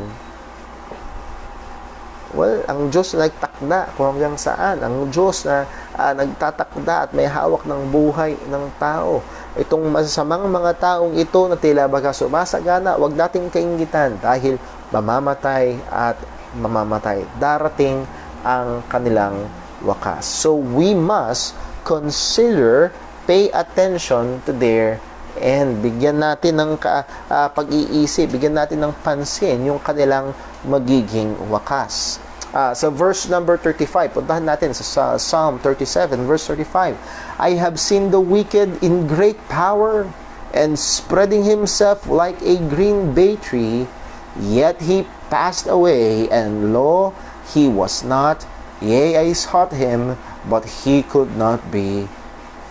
Well, ang Diyos na nagtakda kung hanggang saan. Ang Diyos na nagtatakda at may hawak ng buhay ng tao. Itong masasamang mga taong ito na tila baga sumasagana, huwag nating kaingitan dahil mamamatay at mamamatay. Darating ang kanilang wakas. So, we must consider, pay attention to their end. Bigyan natin ng pag-iisip, bigyan natin ng pansin yung kanilang magiging wakas. Sa verse number 35, puntahan natin sa Psalm 37, verse 35. I have seen the wicked in great power and spreading himself like a green bay tree, yet he passed away, and lo, he was not. Yea, I sought him, but he could not be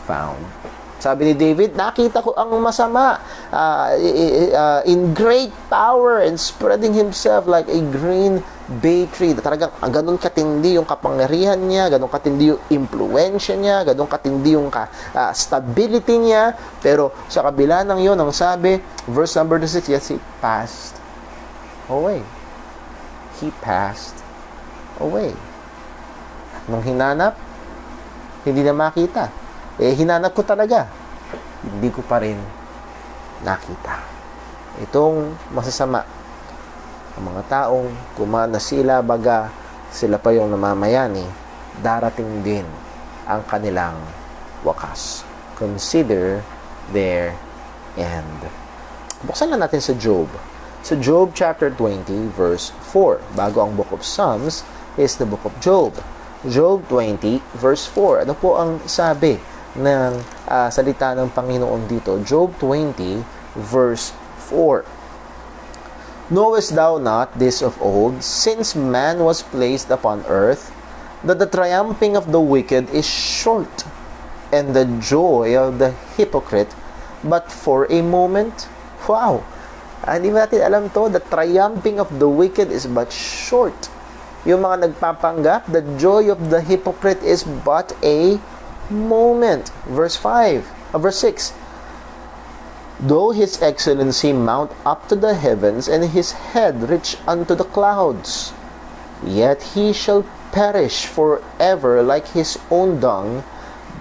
found. Sabi ni David, nakita ko ang masama in great power and spreading himself like a green bay tree. Talagang ganun katindi yung kapangyarihan niya, ganun katindi yung impluensya niya, ganun katindi yung stability niya. Pero sa kabila ng yun, ang sabi, verse number 6, yes, he passed away. He passed away. Nung hinanap, hindi na makita. Hinanap ko talaga. Hindi ko pa rin nakita. Itong masasama. Ang mga taong kumana sila baga, sila pa yung namamayani, darating din ang kanilang wakas. Consider their end. Buksan na natin sa Job. Sa Job chapter 20, verse 4. Bago ang book of Psalms is the book of Job. Job 20, verse 4. Ano po ang sabi ng salita ng Panginoon dito? Job 20, verse 4. Knowest thou not this of old, since man was placed upon earth, that the triumphing of the wicked is short, and the joy of the hypocrite but for a moment? Wow! Hindi ba natin alam to? The triumphing of the wicked is but short. Yung mga nagpapanggap, the joy of the hypocrite is but a moment. Verse 6. Though his excellency mount up to the heavens, and his head reach unto the clouds, yet he shall perish forever like his own dung.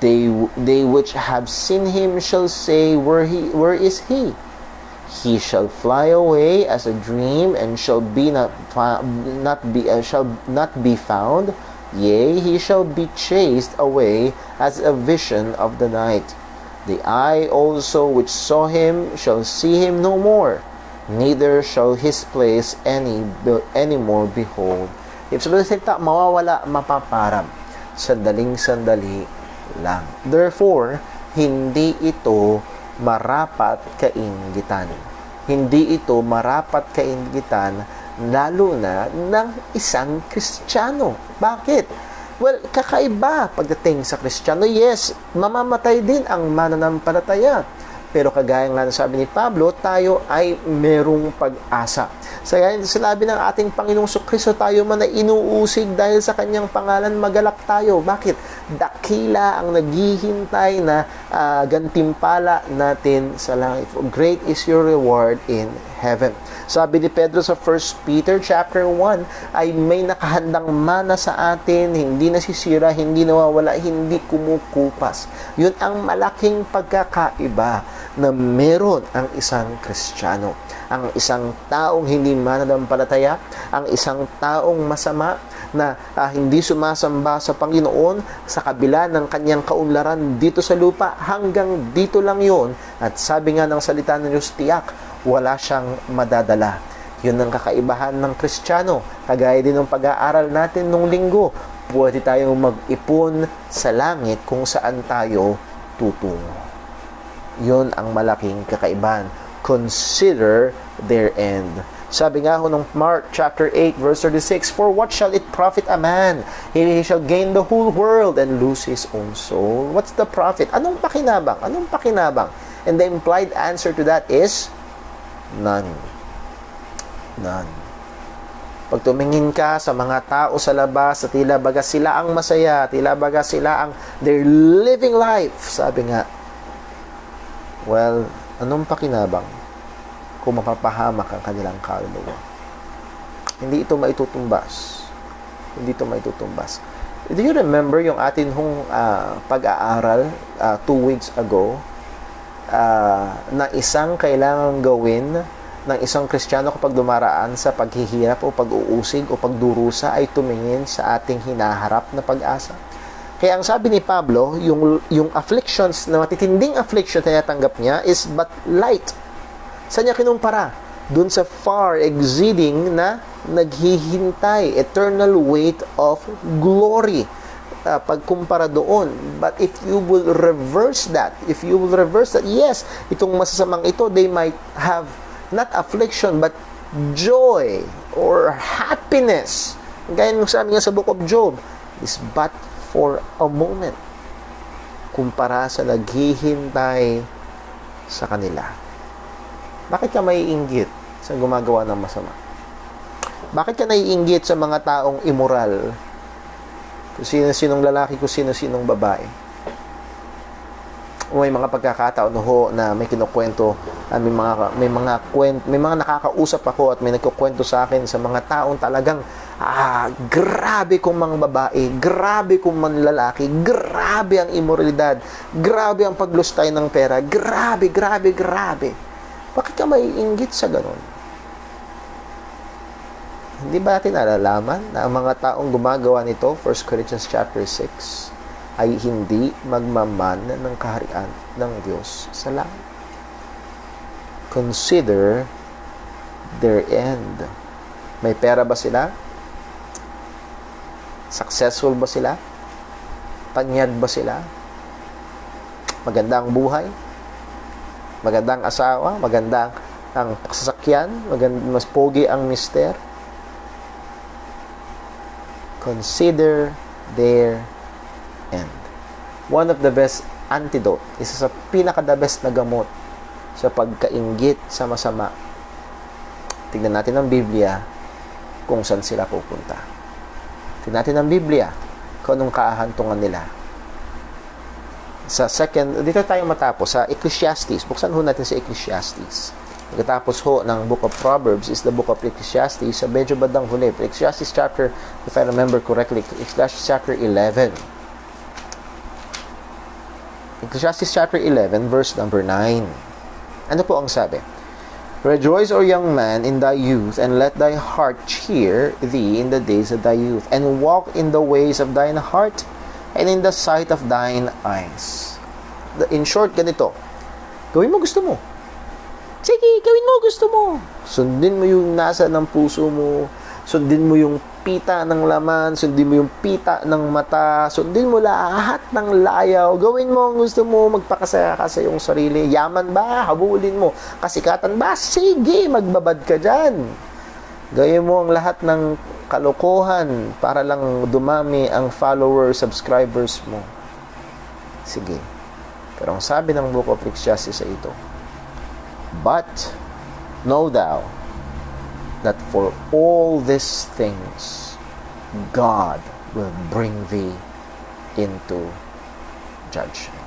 They which have seen him shall say, Where is he? He shall fly away as a dream, and shall not be found. Yea, he shall be chased away as a vision of the night. The eye also which saw him shall see him no more, neither shall his place any more behold Ibig sabihin ng salita, mawawala, mapaparab. Sandaling-sandali lang. Therefore, hindi ito marapat kainggitan. Hindi ito marapat kainggitan, lalo na ng isang Kristiyano. Bakit? Well, kakaiba pagdating sa Kristiyano. Yes, mamamatay din ang mananampalataya. Pero kagaya nga ng sabi ni Pablo, tayo ay merong pag-asa. Sa sinabi ng ating Panginoong Kristo, tayo man ay inuusig dahil sa kanyang pangalan, magalak tayo. Bakit? Dakila ang naghihintay na gantimpala natin sa langit. Great is your reward in heaven. Sabi ni Pedro sa 1 Peter chapter 1, ay may nakahandang mana sa atin, hindi nasisira, hindi nawawala, hindi kumukupas. Yun ang malaking pagkakaiba na meron ang isang Kristiyano. Ang isang taong hindi mananampalataya, ang isang taong masama na hindi sumasamba sa Panginoon sa kabila ng kanyang kaunlaran dito sa lupa, hanggang dito lang yon. At sabi nga ng salita ng Diyos, tiyak, wala siyang madadala. Yun ang kakaibahan ng Kristiyano. Kagaya din ng pag-aaral natin nung linggo, pwede tayong mag-ipon sa langit kung saan tayo tutungo. Yun ang malaking kakaibahan. Consider their end. Sabi nga ho ng Mark chapter 8 verse 36, for what shall it profit a man? He shall gain the whole world and lose his own soul. What's the profit? Anong pakinabang? Anong pakinabang? And the implied answer to that is none. None. Pag tumingin ka sa mga tao sa labas, tila baga sila ang masaya, tila baga sila ang they're living life. Sabi nga, well, anong pakinabang kung mapapahamak ang kanilang kaluluwa? Hindi ito maitutumbas. Hindi ito maitutumbas. Do you remember yung atin hong pag-aaral 2 weeks ago na isang kailangang gawin ng isang Kristiyano kapag dumaraan sa paghihirap o pag-uusig o pagdurusa ay tumingin sa ating hinaharap na pag-asa? Kaya ang sabi ni Pablo, yung afflictions, na matitinding affliction na natanggap niya is but light. Saan niya kinumpara? Dun sa far exceeding na naghihintay, eternal weight of glory. Pagkumpara doon. But if you will reverse that, yes, itong masasamang ito, they might have not affliction, but joy or happiness. Gaya ng sabi nga sa book of Job, is but for a moment kumpara sa naghihintay sa kanila. Bakit ka maiinggit sa gumagawa ng masama? Bakit ka naiinggit sa mga taong immoral? Kung sino-sinong lalaki, kung sino-sinong babae. May mga pagkakataon ho na may kinukwento, may mga nakakausap ako at may nagkukwento sa akin sa mga taong talagang grabe kung mga babae, grabe kung mga lalaki, grabe ang immoralidad, grabe ang paglustay ng pera, grabe. Bakit ka maiinggit sa ganon? Hindi ba natin nalalaman na ang mga taong gumagawa nito, 1 Corinthians chapter 6, ay hindi magmaman ng kaharian ng Diyos sa langit? Consider their end. May pera ba sila? Successful ba sila? Tanyag ba sila? Magandang buhay? Magandang asawa? Magandang ang sasakyan? Mas pogi ang mister? Consider their end. One of the best antidote, isa sa pinaka-the best na gamot sa pagkainggit sa masama. Tignan natin ang Biblia kung saan sila pupunta. Tignan natin ang Biblia kung anong kaahantungan nila. Dito tayo matapos sa Ecclesiastes. Buksan ho natin sa Ecclesiastes. Pagkatapos ho ng Book of Proverbs is the Book of Ecclesiastes, sa medyo bandang huli. Ecclesiastes chapter, if I remember correctly, Ecclesiastes chapter 11. Ecclesiastes chapter 11, verse number 9. Ano po ang sabi? Rejoice, O young man, in thy youth, and let thy heart cheer thee in the days of thy youth, and walk in the ways of thine heart, and in the sight of thine eyes. In short, ganito. Gawin mo gusto mo. Sige, gawin mo gusto mo. Sundin mo yung nasa ng puso mo. Sundin mo yung pita ng laman, sundin mo yung pita ng mata, sundin mo lahat ng layaw, gawin mo ang gusto mo, magpakasaya ka sa iyong sarili. Yaman ba? Habulin mo. Kasikatan ba? Sige, magbabad ka dyan. Gawin mo ang lahat ng kalokohan para lang dumami ang followers, subscribers mo. Sige. Pero ang sabi ng Book of Ecclesiastes ay ito, but know thou that for all these things, God will bring thee into judgment.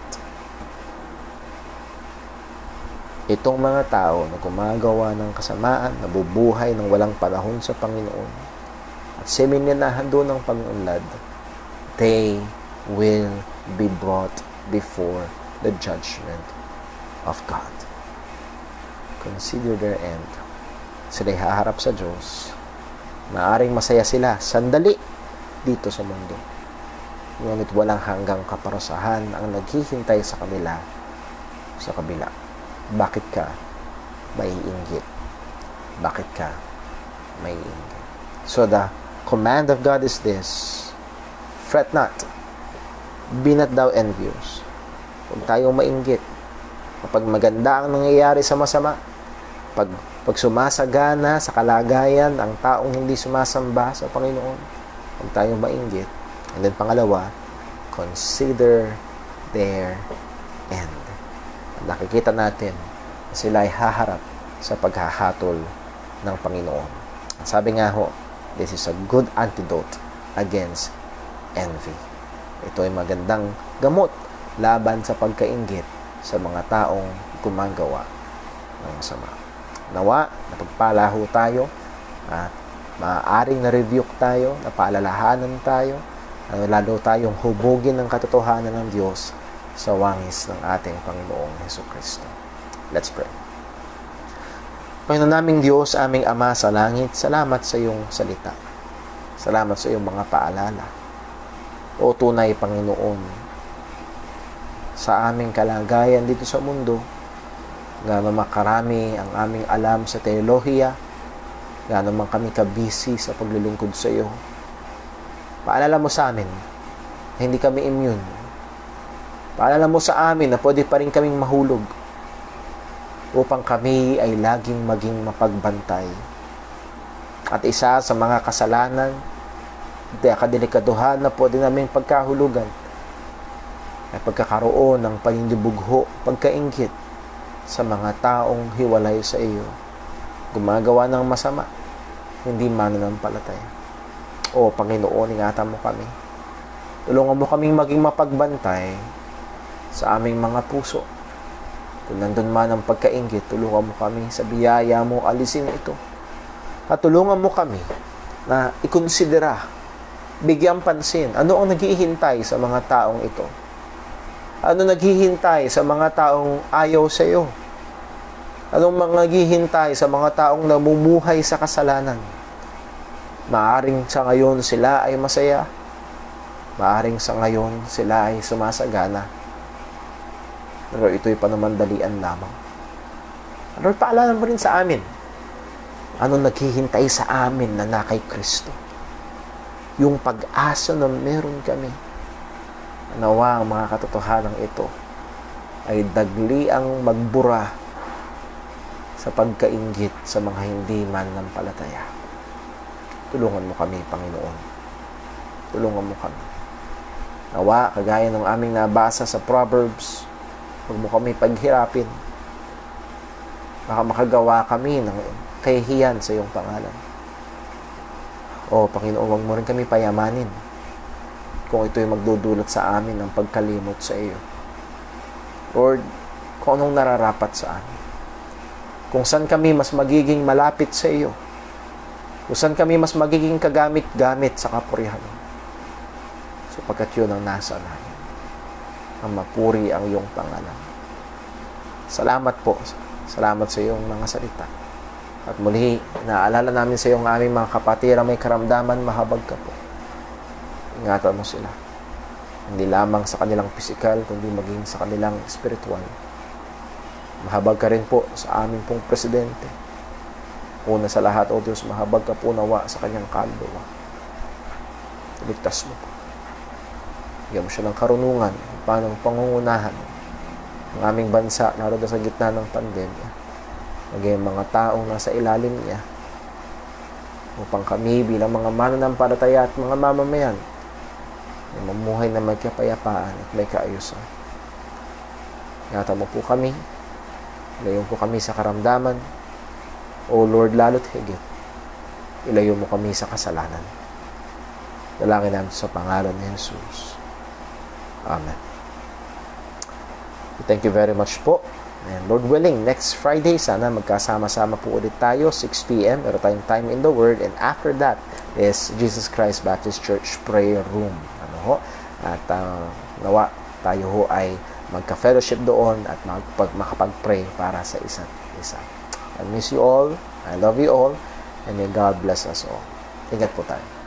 Itong mga tao na gumagawa ng kasamaan, nabubuhay ng walang panahon sa Panginoon, at semininahan doon ng pag-unlad, they will be brought before the judgment of God. Consider their end. Sila'y haharap sa Diyos. Maaring masaya sila sandali dito sa mundo. Ngunit walang hanggang kaparusahan ang naghihintay sa kanila sa kabila. Bakit ka maiinggit? Bakit ka maiinggit? So the command of God is this: fret not, be not thou envious. Huwag tayong mainggit. Kapag maganda ang nangyayari sa masama, pag sumasagana sa kalagayan ang taong hindi sumasamba sa Panginoon, huwag tayong mainggit. And then pangalawa, consider their end. Nakikita natin na sila ay haharap sa paghahatol ng Panginoon. Sabi nga ho, this is a good antidote against envy. Ito ay magandang gamot laban sa pagkainggit sa mga taong gumagawa ng masama. Nawa, napagpala ho tayo at maaaring na-rebuke tayo, napaalalahanan tayo, lalo tayong hubugin ng katotohanan ng Diyos sa wangis ng ating Panginoong Hesukristo. Let's pray. Panginoon naming Diyos, aming Ama sa langit, salamat sa iyong salita. Salamat sa iyong mga paalala. O tunay, Panginoon, sa aming kalagayan dito sa mundo, gaano makarami ang aming alam sa teolohiya, gaano man kami kabisi sa paglilingkod sa iyo. Paalala mo sa amin na hindi kami immune. Paalala mo sa amin na pwede pa rin kaming mahulog upang kami ay laging maging mapagbantay. At isa sa mga kasalanan, kadelikaduhan na pwede namin pagkahulugan ay pagkakaroon ng panindibugho, pagkainggit sa mga taong hiwalay sa iyo, gumagawa ng masama, hindi mananampalataya. O Panginoon, ingatan mo kami. Tulungan mo kaming maging mapagbantay sa aming mga puso. Kung nandun man ang pagkainggit, tulungan mo kami sa biyaya mo, alisin ito. At tulungan mo kami na ikonsidera, bigyan pansin, ano ang naghihintay sa mga taong ito? Ano naghihintay sa mga taong ayaw sa iyo? Anong naghihintay sa mga taong namumuhay sa kasalanan? Maaring sa ngayon sila ay masaya. Maaring sa ngayon sila ay sumasagana. Pero ito'y panamandalian lamang. Lord, paalala mo rin sa amin. Anong naghihintay sa amin na kay Kristo? Yung pag-asa na meron kami. Nawa ang mga katotohanan ito ay dagli ang magbura sa pagkainggit sa mga hindi mananampalataya. Tulungan mo kami, Panginoon. Tulungan mo kami. Nawa, kagaya ng aming nabasa sa Proverbs, huwag mo kami paghirapin. Baka makagawa kami ng kahihiyan sa iyong pangalan. O Panginoon, huwag mo rin kami payamanin kung ito'y magdudulot sa amin ng pagkalimot sa iyo. Lord, kung anong nararapat sa amin. Kung saan kami mas magiging malapit sa iyo. Kung saan kami mas magiging kagamit-gamit sa kapurihan. Sapagkat yun ang nasa namin. Ang mapuri ang iyong pangalan. Salamat po. Salamat sa iyong mga salita. At muli, naalala namin sa iyong aming mga kapatid may karamdaman, mahabag ka po. Ingatan mo sila. Hindi lamang sa kanilang pisikal, kundi maging sa kanilang espiritual. Mahabag ka rin po sa aming pong presidente. Una sa lahat, O Diyos, mahabag ka po nawa sa kanyang kaluluwa. Iligtas mo po. Bigyan mo siya ng karunungan paano pangungunahan ang aming bansa, lalo na sa gitna ng pandemya. Maging mga taong nasa ilalim niya upang kami bilang mga mananampalataya at mga mamamayan ay mamuhay na may kapayapaan at may kaayusan. Ingatan mo po kami. Ilayo po kami sa karamdaman. O Lord, lalo't higit, ilayo mo kami sa kasalanan. Dalangin namin sa pangalan ni Jesus. Amen. Thank you very much po. And Lord willing, next Friday, sana magkasama-sama po ulit tayo, 6 p.m. Meron tayong time in the Word. And after that is Jesus Christ Baptist Church Prayer Room. Ano ho? At nawa tayo ho ay magka-fellowship doon at makapag-pray para sa isa't isa. I miss you all. I love you all. And may God bless us all. Ingat po tayo.